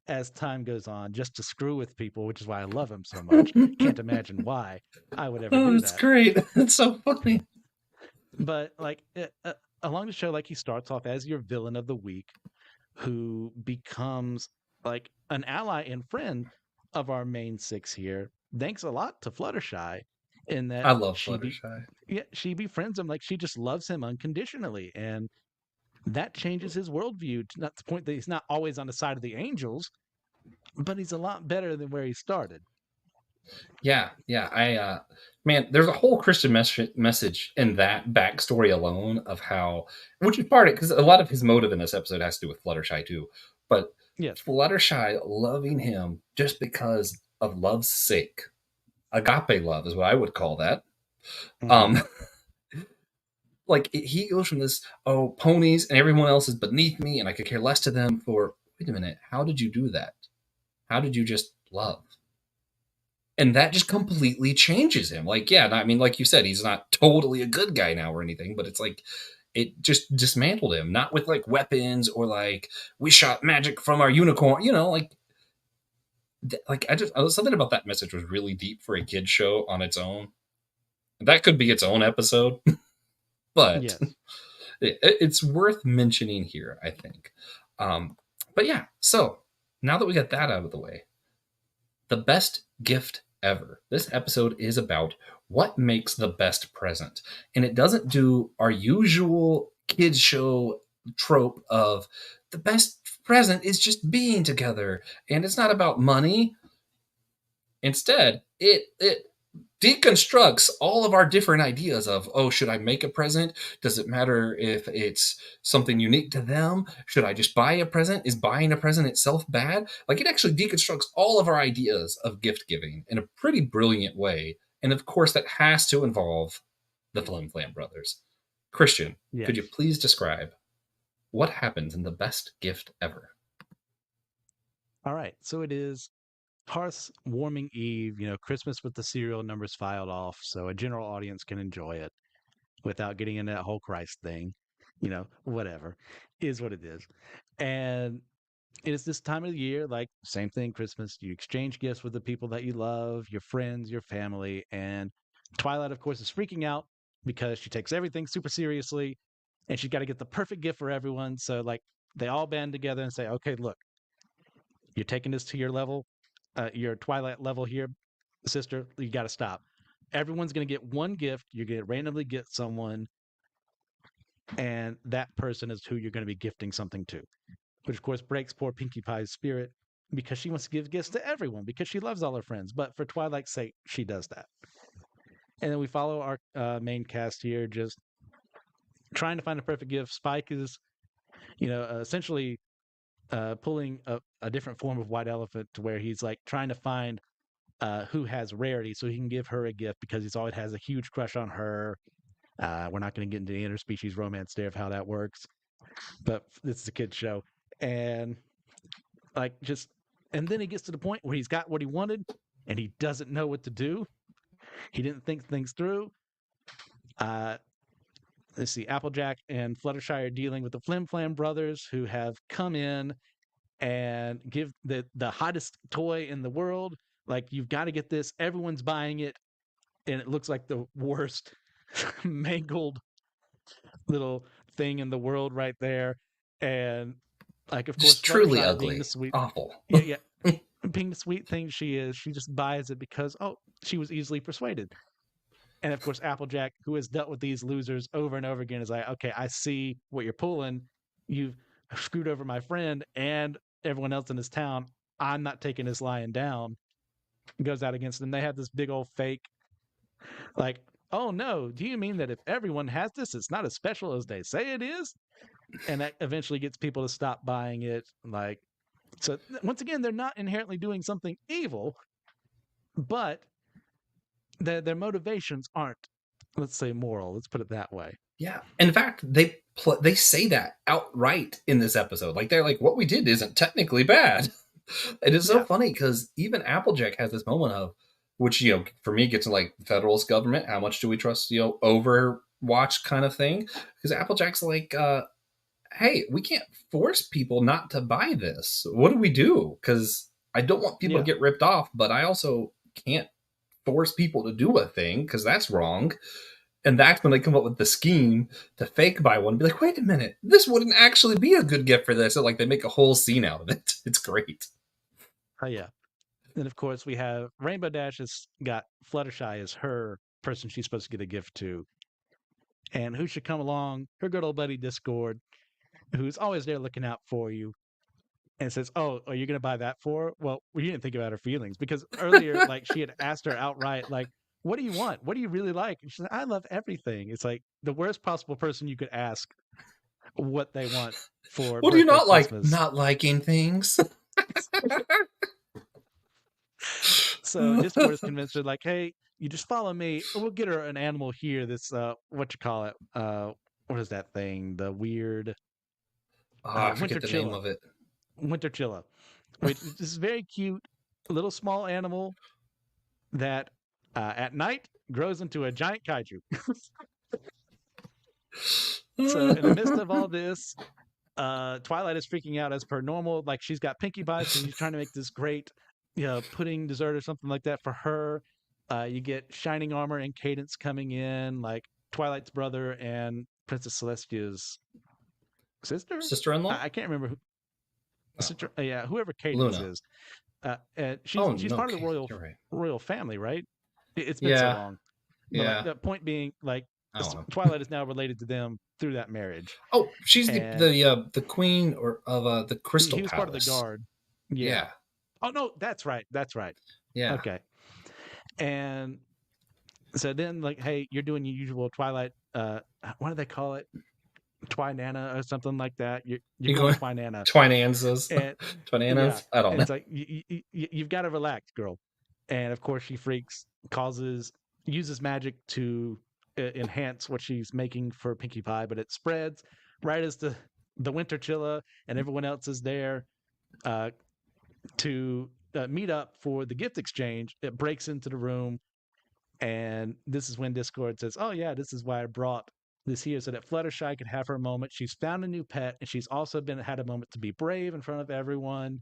as time goes on, just to screw with people, which is why I love him so much. Can't imagine why I would ever Oh, do it's that. great. It's so funny. But like along the show, like he starts off as your villain of the week, who becomes like an ally and friend of our main 6 here. Thanks a lot to Fluttershy in that I love Fluttershy. she befriends him, like she just loves him unconditionally, and that changes his worldview to not the point that he's not always on the side of the angels, but he's a lot better than where he started. Yeah. Man, there's a whole Christian message in that backstory alone of how, which is part of it, because a lot of his motive in this episode has to do with Fluttershy too. But Yes. Fluttershy loving him just because of love's sake, agape love is what I would call that. Hmm. Um, he goes from this, oh, ponies and everyone else is beneath me, and I could care less to them. For wait a minute, how did you do that? How did you just love? And that just completely changes him. Like, yeah, I mean, like you said, he's not totally a good guy now or anything, but it's like it just dismantled him, not with like weapons or like we shot magic from our unicorn, like something about that message was really deep for a kid show on its own. That could be its own episode, but Yes. it's worth mentioning here, I think. But yeah, so now that we got that out of the way, the best gift ever. This episode is about what makes the best present. And it doesn't do our usual kids show trope of the best present is just being together and it's not about money. Instead, it deconstructs all of our different ideas of, oh, should I make a present? Does it matter if it's something unique to them? Should I just buy a present? Is buying a present itself bad? Like, it actually deconstructs all of our ideas of gift giving in a pretty brilliant way. And of course, that has to involve the Flim Flam Brothers. Christian, could you Yes. please describe what happens in the best gift ever? All right. So it is Hearth's warming eve, Christmas with the serial numbers filed off so a general audience can enjoy it without getting into that whole Christ thing. Whatever is what it is. And it is this time of the year, like same thing, Christmas. You exchange gifts with the people that you love, your friends, your family. And Twilight, of course, is freaking out because she takes everything super seriously and she's got to get the perfect gift for everyone. So, like, they all band together and say, okay, look, you're taking this to your level, your Twilight level here, sister. You got to stop. Everyone's going to get one gift. You're going to randomly get someone, and that person is who you're going to be gifting something to, which of course breaks poor Pinkie Pie's spirit because she wants to give gifts to everyone because she loves all her friends. But for Twilight's sake, she does that. And then we follow our main cast here, just trying to find a perfect gift. Spike is, essentially pulling a different form of white elephant to where he's like trying to find who has Rarity, so he can give her a gift because he's always has a huge crush on her. We're not going to get into the interspecies romance there of how that works, but this is a kid's show. And like just, and then he gets to the point where he's got what he wanted and he doesn't know what to do. He didn't think things through. Uh, let's see, Applejack and Fluttershy are dealing with the Flim Flam brothers who have come in and give the hottest toy in the world. Like, you've got to get this. Everyone's buying it, and it looks like the worst mangled little thing in the world right there. And like, of course, Just truly Fluttershy being the ugly. sweet, Awful. yeah, yeah, being the sweet thing she is, she just buys it because she was easily persuaded. And of course, Applejack, who has dealt with these losers over and over again, is like, okay, I see what you're pulling. You've screwed over my friend and everyone else in this town. I'm not taking this lying down. Goes out against them. They have this big old fake, like, oh no, do you mean that if everyone has this, it's not as special as they say it is? And that eventually gets people to stop buying it. Like, so once again, they're not inherently doing something evil, but their motivations aren't, let's say, moral. Let's put it that way. Yeah. In fact, they say that outright in this episode. Like they're like, what we did isn't technically bad. It is so Yeah, funny because even Applejack has this moment of, which for me gets to like federalist government. How much do we trust Overwatch kind of thing? Because Applejack's like, hey, we can't force people not to buy this. What do we do? Because I don't want people to yeah. get ripped off, but I also can't force people to do a thing because that's wrong. And that's when they come up with the scheme to fake buy one and be like, wait a minute, this wouldn't actually be a good gift for this. So like they make a whole scene out of it. It's great. Oh yeah. And of course, we have Rainbow Dash has got Fluttershy as her person she's supposed to get a gift to. And who should come along? Her good old buddy Discord, who's always there looking out for you and says, oh, are you going to buy that for her? Well, we didn't think about her feelings because earlier, like, she had asked her outright, like, what do you want? What do you really like? And she's like, I love everything. It's like the worst possible person you could ask what they want for What do you birthday, not like? Christmas. Not liking things. So Discord has convinced her, like, hey, you just follow me. We'll get her an animal here. This what you call it? What is that thing? The weird I winter forget the name chilla. of it. Winter chilla. Which is very cute, little small animal that at night grows into a giant kaiju. So in the midst of all this, Twilight is freaking out as per normal. Like, she's got Pinkie Pie, so she's trying to make this great, pudding dessert or something like that for her. You get Shining Armor and Cadence coming in, like Twilight's brother and Princess Celestia's sister. Sister-in-law? I can't remember who. Oh, Sister, yeah, whoever Cadence Luna. is. And Oh, she's no, part of the okay. You're right. royal family, right? It's been so Yeah. long, but like Yeah. the point being, like I don't know. Twilight is now related to them through that marriage, Oh, she's the and the queen of the Crystal he was part of the Palace. guard. Yeah. Yeah. Oh no, that's right. That's right. Yeah. Okay. And so then, like, hey, you're doing your usual Twilight. What do they call it? Twinana or something like that. You're You going going Twinana, Twinanzas? and yeah, Twinanas? I don't and know. it's like you've got to relax, girl. And of course, she freaks, uses magic to enhance what she's making for Pinkie Pie, but it spreads right as the winter chilla and everyone else is there uh, to meet up for the gift exchange. It breaks into the room, and this is when Discord says, "Oh yeah, this is why I brought this here so that Fluttershy could have her moment. She's found a new pet, and she's also had a moment to be brave in front of everyone.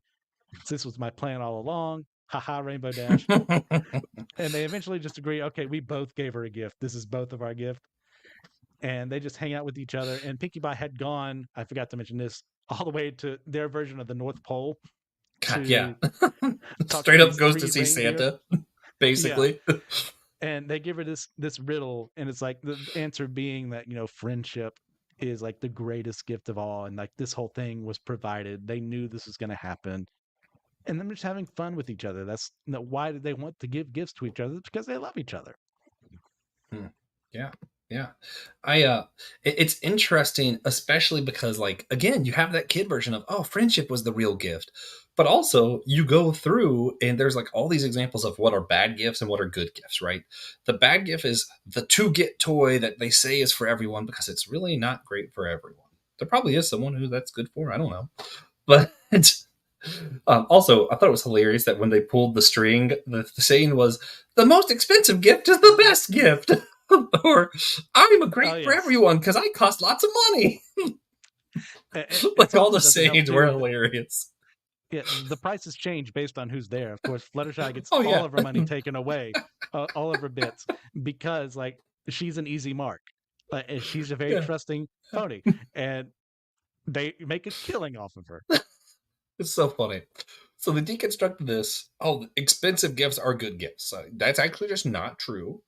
So this was my plan all along. Haha, Rainbow Dash." And they eventually just agree, okay, we both gave her a gift. This is both of our gift. And they just hang out with each other. And Pinkie Pie had gone, I forgot to mention this, all the way to their version of the North Pole God, yeah. to talk to Straight up these goes to three see reindeer. Santa, Yeah. basically. And they give her this riddle, and it's like the answer being that, friendship is like the greatest gift of all. And like this whole thing was provided. They knew this was gonna happen. And them just having fun with each other. That's why did they want to give gifts to each other? It's because they love each other. Hmm. Yeah. Yeah. I it's interesting, especially because like again, you have that kid version of, oh, friendship was the real gift. But also, you go through and there's like all these examples of what are bad gifts and what are good gifts, right? The bad gift is the to get toy that they say is for everyone because it's really not great for everyone. There probably is someone who that's good for. I don't know. But also, I thought it was hilarious that when they pulled the string, the saying was, the most expensive gift is the best gift. Or, I'm a Oh great for yes. everyone because I cost lots of money. It Like all also the doesn't help sayings too were with hilarious. yeah, the prices change based on who's there. Of course, Fluttershy gets Oh, all yeah. of her money taken away, all of her bits, because like she's an easy mark. And she's a very Yeah. trusting pony, and they make a killing off of her. It's so funny. So they deconstructed this. Oh, expensive gifts are good gifts. That's actually just not true.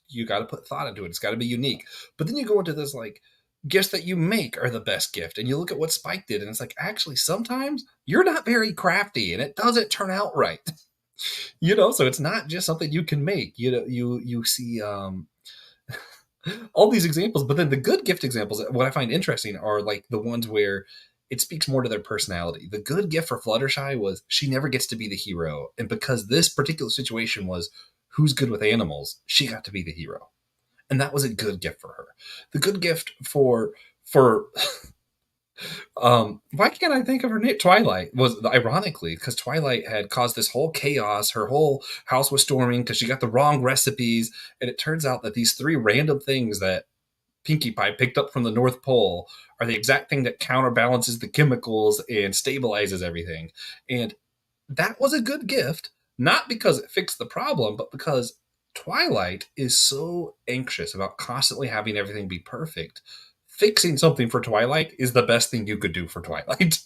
You got to put thought into it. It's got to be unique. But then you go into this like gifts that you make are the best gift, and you look at what Spike did, and it's like actually sometimes you're not very crafty, and it doesn't turn out right. So it's not just something you can make. You see all these examples, but then the good gift examples, what I find interesting are like the ones where it speaks more to their personality. The good gift for Fluttershy was she never gets to be the hero, and because this particular situation was who's good with animals, she got to be the hero, and that was a good gift for her. The good gift for why can't I think of her name? Twilight was ironically because Twilight had caused this whole chaos. Her whole house was storming because she got the wrong recipes, and it turns out that these three random things that Pinkie Pie picked up from the North Pole are the exact thing that counterbalances the chemicals and stabilizes everything. And that was a good gift, not because it fixed the problem, but because Twilight is so anxious about constantly having everything be perfect. Fixing something for Twilight is the best thing you could do for Twilight.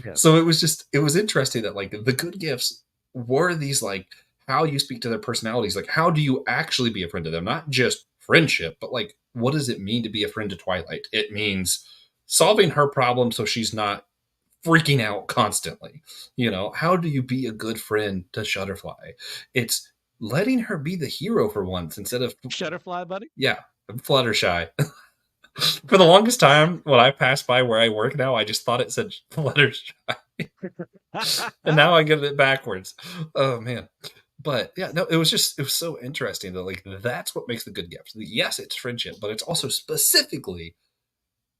Yes. So it was interesting that like the good gifts were these like how you speak to their personalities, like how do you actually be a friend to them, not just friendship, but like what does it mean to be a friend to Twilight? It means solving her problem so she's not freaking out constantly. How do you be a good friend to Shutterfly? It's letting her be the hero for once instead of Shutterfly, buddy. yeah, Fluttershy. For the longest time, when I passed by where I work now, I just thought it said Fluttershy. And now I get it backwards. Oh man. But yeah, no, it was so interesting that like that's what makes the good gift. Yes, it's friendship, but it's also specifically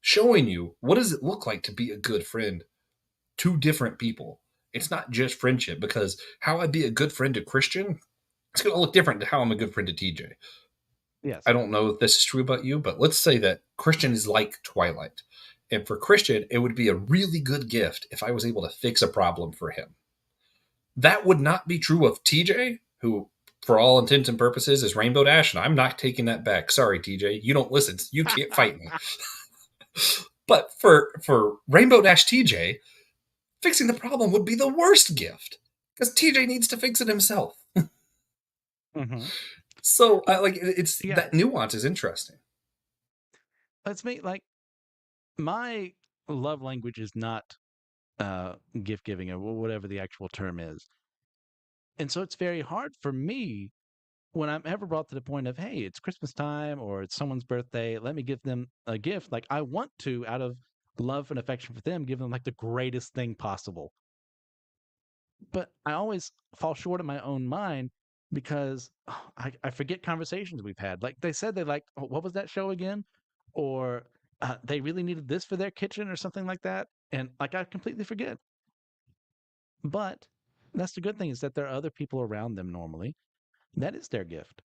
showing you what does it look like to be a good friend to different people. It's not just friendship because how I be a good friend to Christian, it's going to look different to how I'm a good friend to TJ. I Yes. don't know if this is true about you, but let's say that Christian is like Twilight. And for Christian, it would be a really good gift if I was able to fix a problem for him. That would not be true of TJ, who, for all intents and purposes, is Rainbow Dash, and I'm not taking that back. Sorry, TJ, you don't listen. You can't fight me. But for Rainbow Dash TJ, fixing the problem would be the worst gift because TJ needs to fix it himself. Hmm. So, Well, it's yeah. that nuance is interesting. Let's make like my love language is not gift giving or whatever the actual term is. And so it's very hard for me when I'm ever brought to the point of, hey, it's Christmas time or it's someone's birthday, let me give them a gift. Like I want to, out of love and affection for them, give them like the greatest thing possible. But I always fall short in my own mind because I forget conversations we've had. Like they said they liked, oh, what was that show again? Or they really needed this for their kitchen or something like that. And like I completely forget. But that's the good thing is that there are other people around them normally. That is their gift.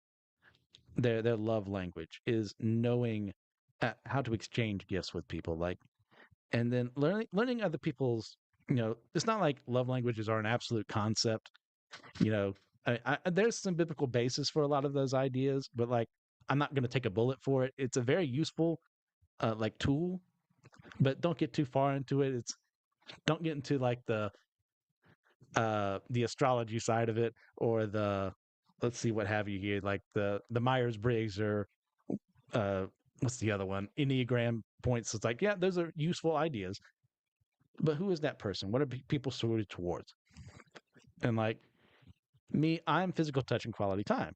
Their love language is knowing how to exchange gifts with people. Like and then learning other people's it's not like love languages are an absolute concept. You know, there's some biblical basis for a lot of those ideas, but like I'm not going to take a bullet for it. It's a very useful like tool, but don't get too far into it. It's don't get into like the astrology side of it or the let's see what have you here like the Myers Briggs or uh what's the other one Enneagram points. It's like yeah, those are useful ideas, but who is that person? What are people sorted towards? And like me, I'm physical touch and quality time.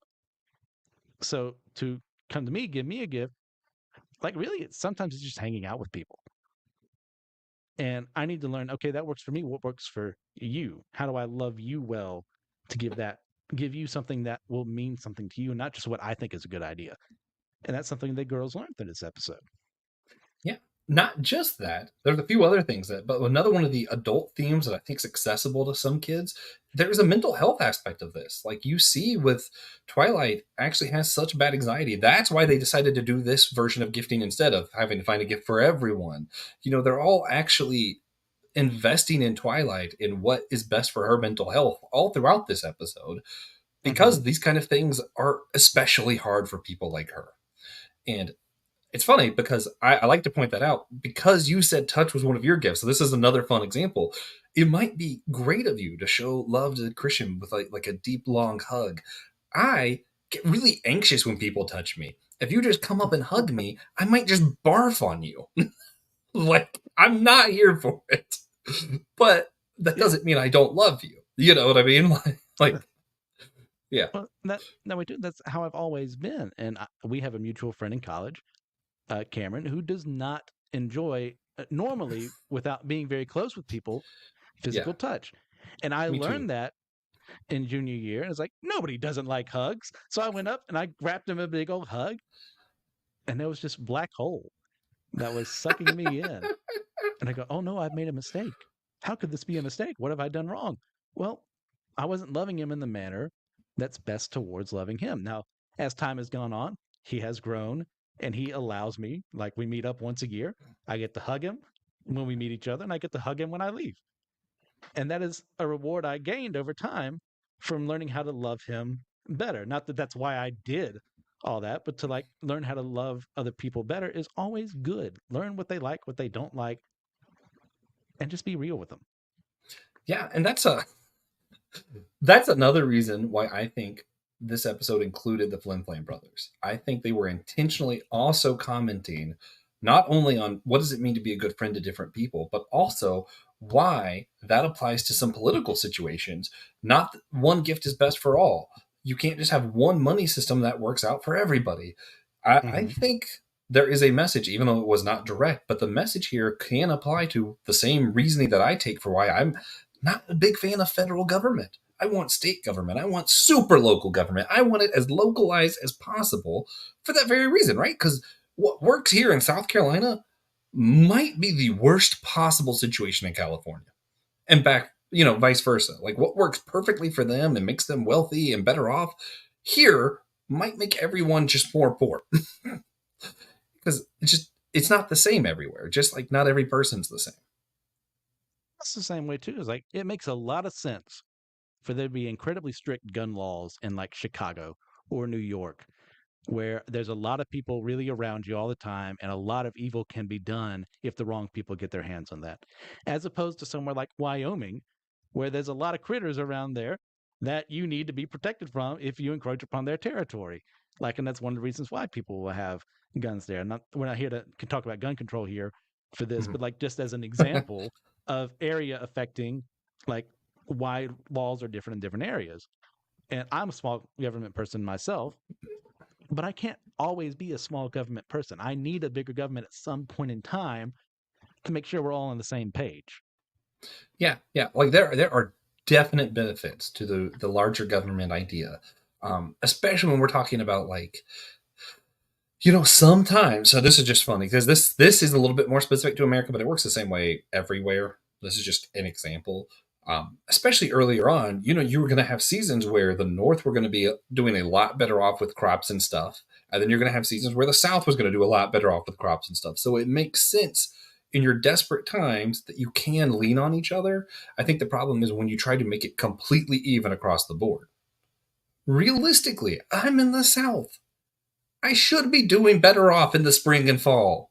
So to come to me, give me a gift, like really, sometimes it's just hanging out with people. And I need to learn, okay, that works for me. What works for you? How do I love you well to give you something that will mean something to you, not just what I think is a good idea. And that's something that girls learned through this episode. Yeah. Not just that. There's a few other things but another one of the adult themes that I think is accessible to some kids, there's a mental health aspect of this. Like you see with Twilight actually has such bad anxiety. That's why they decided to do this version of gifting instead of having to find a gift for everyone. They're all actually investing in Twilight in what is best for her mental health all throughout this episode Mm-hmm. because these kind of things are especially hard for people like her. And it's funny because I like to point that out because you said touch was one of your gifts. So this is another fun example. It might be great of you to show love to Christian with like a deep, long hug. I get really anxious when people touch me. If you just come up and hug me, I might just barf on you. Like, I'm not here for it. But that Yeah. doesn't mean I don't love you. You know what I mean? Like yeah. Well, that we do. That's how I've always been. And we have a mutual friend in college, Cameron, who does not enjoy normally, without being very close with people, Yeah. physical touch. And I Me too. learned that in junior year. And it's like, nobody doesn't like hugs. So I went up and I wrapped him a big old hug, and there was just black hole that was sucking me in. And I go, oh no, I've made a mistake. How could this be a mistake? What have I done wrong? Well, I wasn't loving him in the manner that's best towards loving him. Now, as time has gone on, he has grown and he allows me, like we meet up once a year. I get to hug him when we meet each other, and I get to hug him when I leave. And that is a reward I gained over time from learning how to love him better. Not that that's why I did all that, but to like learn how to love other people better is always good. Learn what they like, what they don't like, and just be real with them. Yeah, and that's another reason why I think this episode included the Flim Flam Brothers. I think they were intentionally also commenting not only on what does it mean to be a good friend to different people, but also why that applies to some political situations. Not that one gift is best for all. You can't just have one money system that works out for everybody. I Mm-hmm. think there is a message, even though it was not direct, but the message here can apply to the same reasoning that I take for why I'm not a big fan of federal government. I want state government. I want super local government. I want it as localized as possible for that very reason, right? Because what works here in South Carolina might be the worst possible situation in California. And back, vice versa. Like what works perfectly for them and makes them wealthy and better off here might make everyone just more poor. Because it's not the same everywhere. Just like not every person's the same. That's the same way too. It's like it makes a lot of sense for there to be incredibly strict gun laws in like Chicago or New York, where there's a lot of people really around you all the time, and a lot of evil can be done if the wrong people get their hands on that. As opposed to somewhere like Wyoming, where there's a lot of critters around there that you need to be protected from if you encroach upon their territory. Like, and that's one of the reasons why people will have guns there. Not we're not here to can talk about gun control here for this, Mhm. but like just as an example of area affecting like why laws are different in different areas. And I'm a small government person myself, but I can't always be a small government person. I need a bigger government at some point in time to make sure we're all on the same page. Yeah, yeah. Like there are definite benefits to the larger government idea, especially when we're talking about like sometimes. So this is just funny because this is a little bit more specific to America, but it works the same way everywhere. This is just an example. Especially earlier on, you were going to have seasons where the North were going to be doing a lot better off with crops and stuff, and then you're going to have seasons where the South was going to do a lot better off with crops and stuff. So it makes sense in your desperate times that you can lean on each other. I think the problem is when you try to make it completely even across the board. Realistically, I'm in the South. I should be doing better off in the spring and fall.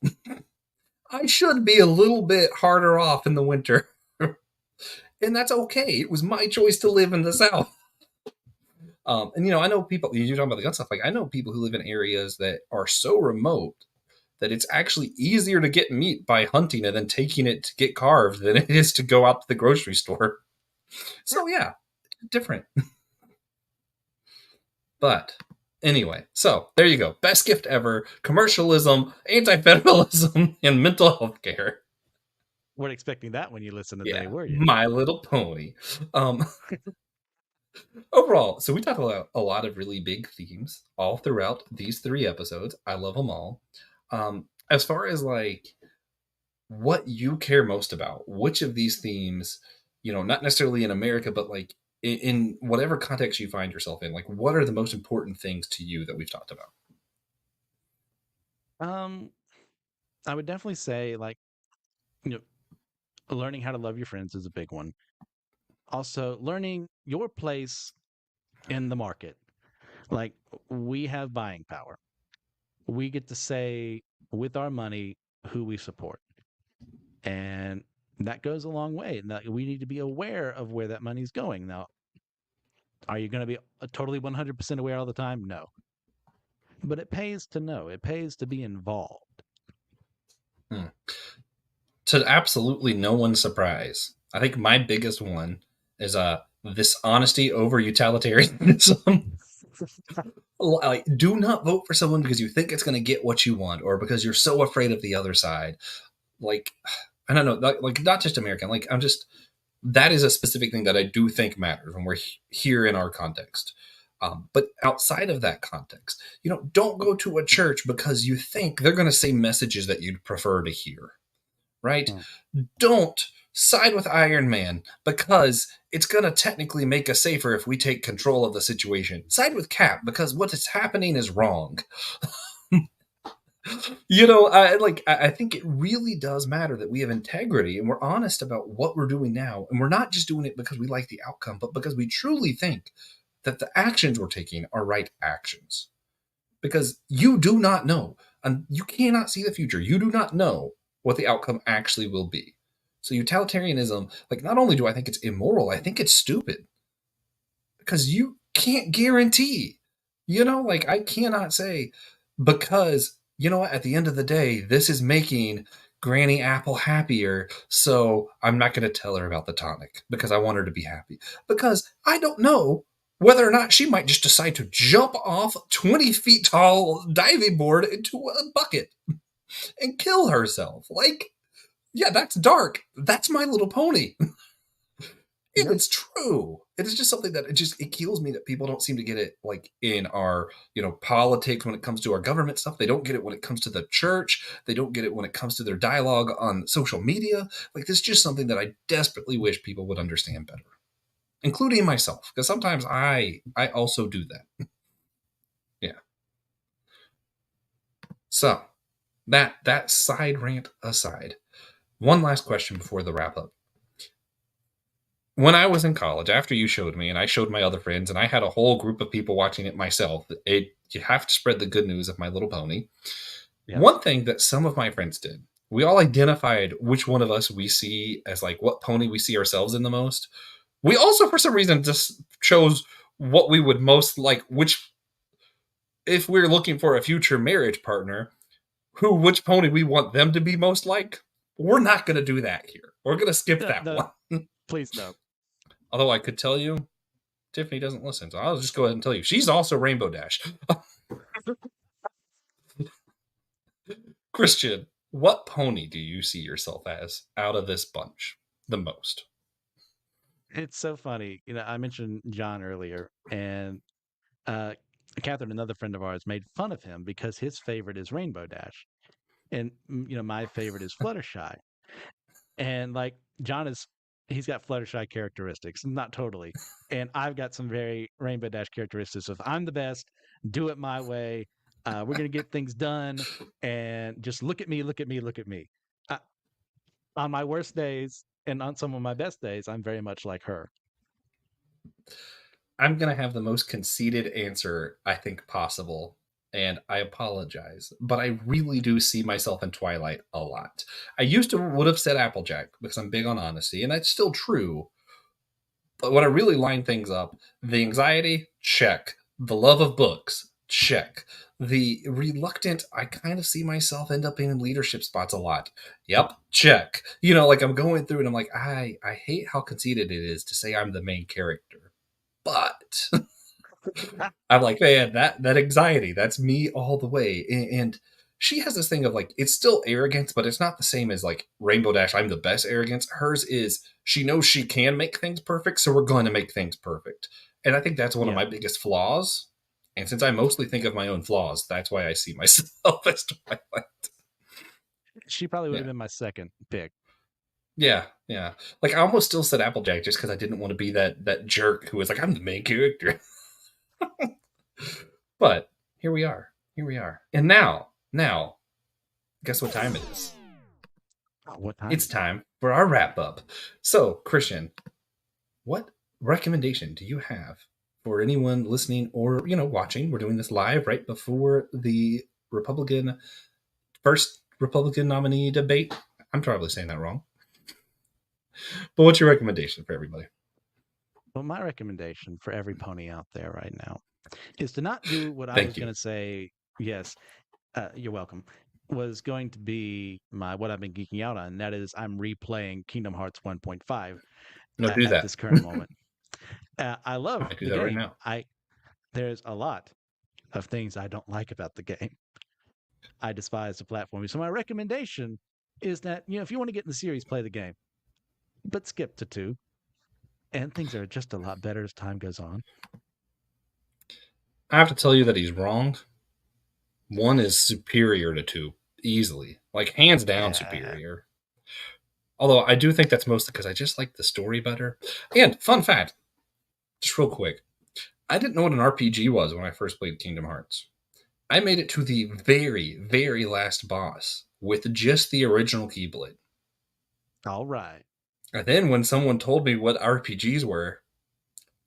I should be a little bit harder off in the winter. And that's okay. It was my choice to live in the South. And I know people. You're talking about the gun stuff. Like I know people who live in areas that are so remote that it's actually easier to get meat by hunting and then taking it to get carved than it is to go out to the grocery store. Yeah. So yeah, different. But anyway, so there you go. Best gift ever: commercialism, anti-federalism, and mental health care. weren't expecting that when you listen today, Yeah, were you? My Little Pony. Um, Overall, so we talked about a lot of really big themes all throughout these 3 episodes. I love them all. As far as like what you care most about, which of these themes, not necessarily in America, but like in whatever context you find yourself in, like what are the most important things to you that we've talked about? Um, I would definitely say like, you know, learning how to love your friends is a big one. Also, learning your place in the market. Like we have buying power. We get to say with our money who we support. And that goes a long way. Now, we need to be aware of where that money's going. Now, are you going to be totally 100% aware all the time? No. But it pays to know, it pays to be involved. Hmm. To absolutely no one's surprise, I think my biggest one is this honesty over utilitarianism. Like, do not vote for someone because you think it's going to get what you want or because you're so afraid of the other side. Like, I don't know, like not just American. Like, I'm just that is a specific thing that I do think matters when we're here in our context. But outside of that context, don't go to a church because you think they're going to say messages that you'd prefer to hear, right? Hmm. Don't side with Iron Man because it's going to technically make us safer if we take control of the situation. Side with Cap because what is happening is wrong. I think it really does matter that we have integrity and we're honest about what we're doing now, and we're not just doing it because we like the outcome, but because we truly think that the actions we're taking are right actions. Because you do not know, and you cannot see the future. You do not know what the outcome actually will be. So utilitarianism, like, not only do I think it's immoral, I think it's stupid because you can't guarantee. Like, I cannot say because what, at the end of the day, this is making Granny Apple happier, so I'm not going to tell her about the tonic because I want her to be happy. Because I don't know whether or not she might just decide to jump off 20 feet tall diving board into a bucket and kill herself. Like, yeah, that's dark. That's My Little Pony. And Yeah. it's true. It is just something that it kills me that people don't seem to get it, like in our politics when it comes to our government stuff. They don't get it when it comes to the church. They don't get it when it comes to their dialogue on social media. Like, this is just something that I desperately wish people would understand better, including myself, because sometimes I also do that. Yeah. So that side rant aside, one last question before the wrap up. When I was in college, after you showed me, and I showed my other friends, and I had a whole group of people watching it myself, you have to spread the good news of My Little Pony. Yep. One thing that some of my friends did, we all identified which one of us we see as, like, what pony we see ourselves in the most. We also, for some reason, just chose what we would most like, which, if we're looking for a future marriage partner, which pony we want them to be most like. We're not going to do that here. We're going to skip that No, one. please no. Although I could tell you, Tiffany doesn't listen, so I'll just go ahead and tell you. She's also Rainbow Dash. Christian, what pony do you see yourself as out of this bunch the most? It's so funny. I mentioned John earlier, and uh, Catherine, another friend of ours, made fun of him because his favorite is Rainbow Dash, and my favorite is Fluttershy. And like John he's got Fluttershy characteristics, not totally, and I've got some very Rainbow Dash characteristics of I'm the best, do it my way, we're gonna get things done, and just look at me, look at me, look at me. Uh, on my worst days and on some of my best days, I'm very much like her. I'm going to have the most conceited answer I think possible, and I apologize, but I really do see myself in Twilight a lot. I used to would have said Applejack because I'm big on honesty, and that's still true. But when I really line things up, the anxiety, check. The love of books, check. The reluctant, I kind of see myself end up in leadership spots a lot. Yep, check. Like, I'm going through and I'm like, I hate how conceited it is to say I'm the main character. But I'm like, man, that anxiety, that's me all the way. And she has this thing of like, it's still arrogance, but it's not the same as like Rainbow Dash, I'm the best arrogance. Hers is she knows she can make things perfect, so we're going to make things perfect. And I think that's one of Yeah. my biggest flaws. And since I mostly think of my own flaws, that's why I see myself as Twilight. She probably would have Yeah. been my second pick. Yeah, yeah. Like I almost still said Applejack just because I didn't want to be that jerk who was like, I'm the main character. But here we are. Here we are. And now, guess what time it is? What time? It's time for our wrap up. So, Christian, what recommendation do you have for anyone listening or watching? We're doing this live right before the first Republican nominee debate. I'm probably saying that wrong. But what's your recommendation for everybody? Well, my recommendation for every pony out there right now is to not do what I was Thank you. going to say. Yes, you're welcome. Was going to be what I've been geeking out on. That is, I'm replaying Kingdom Hearts 1.5 No, do at that. this current moment. I I love might do the that right game. now. There's a lot of things I don't like about the game. I despise the platform. So my recommendation is that if you want to get in the series, play the game, but skip to 2, and things are just a lot better as time goes on. I have to tell you that he's wrong. 1 is superior to 2, easily. Like, hands down superior. Although I do think that's mostly because I just like the story better. And fun fact, just real quick, I didn't know what an RPG was when I first played Kingdom Hearts. I made it to the very, very last boss with just the original Keyblade. All right. And then when someone told me what RPGs were,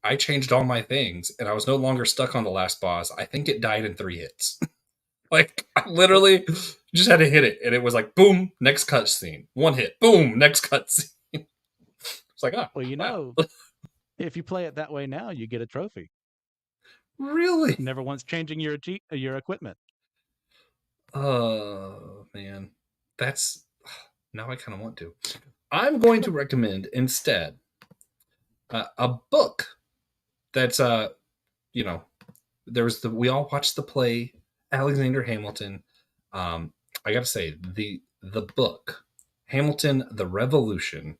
I changed all my things and I was no longer stuck on the last boss. I think it died in 3 hits. Like, I literally just had to hit it and it was like, boom, next cutscene. 1 hit, boom, next cutscene. It's like, oh, Well, wow. if you play it that way now, you get a trophy. Really? Never once changing your equipment. Oh, man. That's now I kind of want to. I'm going to recommend instead a book that's we all watched the play Alexander Hamilton. I gotta say the book Hamilton the Revolution.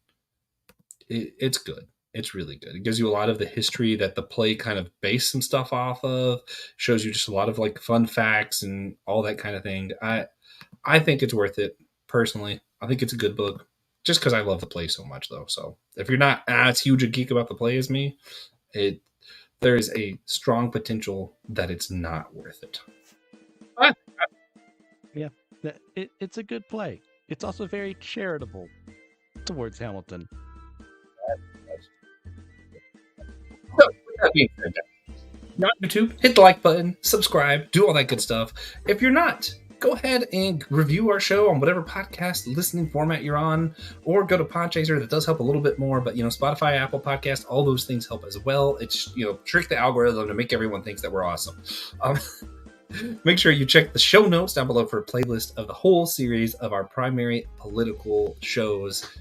It's good. It's really good. It gives you a lot of the history that the play kind of based some stuff off of. Shows you just a lot of like fun facts and all that kind of thing. I think it's worth it personally. I think it's a good book. Just because I love the play so much, though. So if you're not as huge a geek about the play as me, there is a strong potential that it's not worth it. Yeah, it's a good play. It's also very charitable towards Hamilton. So, with that being said, not YouTube, hit the like button, subscribe, do all that good stuff. If you're not, go ahead and review our show on whatever podcast listening format you're on, or go to Podchaser. That does help a little bit more, but Spotify, Apple Podcast, all those things help as well. It's trick the algorithm to make everyone think that we're awesome. Make sure you check the show notes down below for a playlist of the whole series of our primary political shows,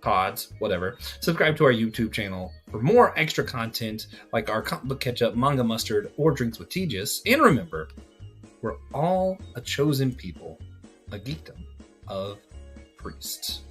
pods, whatever. Subscribe to our YouTube channel for more extra content like our comic book catch-up, manga mustard, or drinks with Tejas. And remember, we're all a chosen people, a geekdom of priests.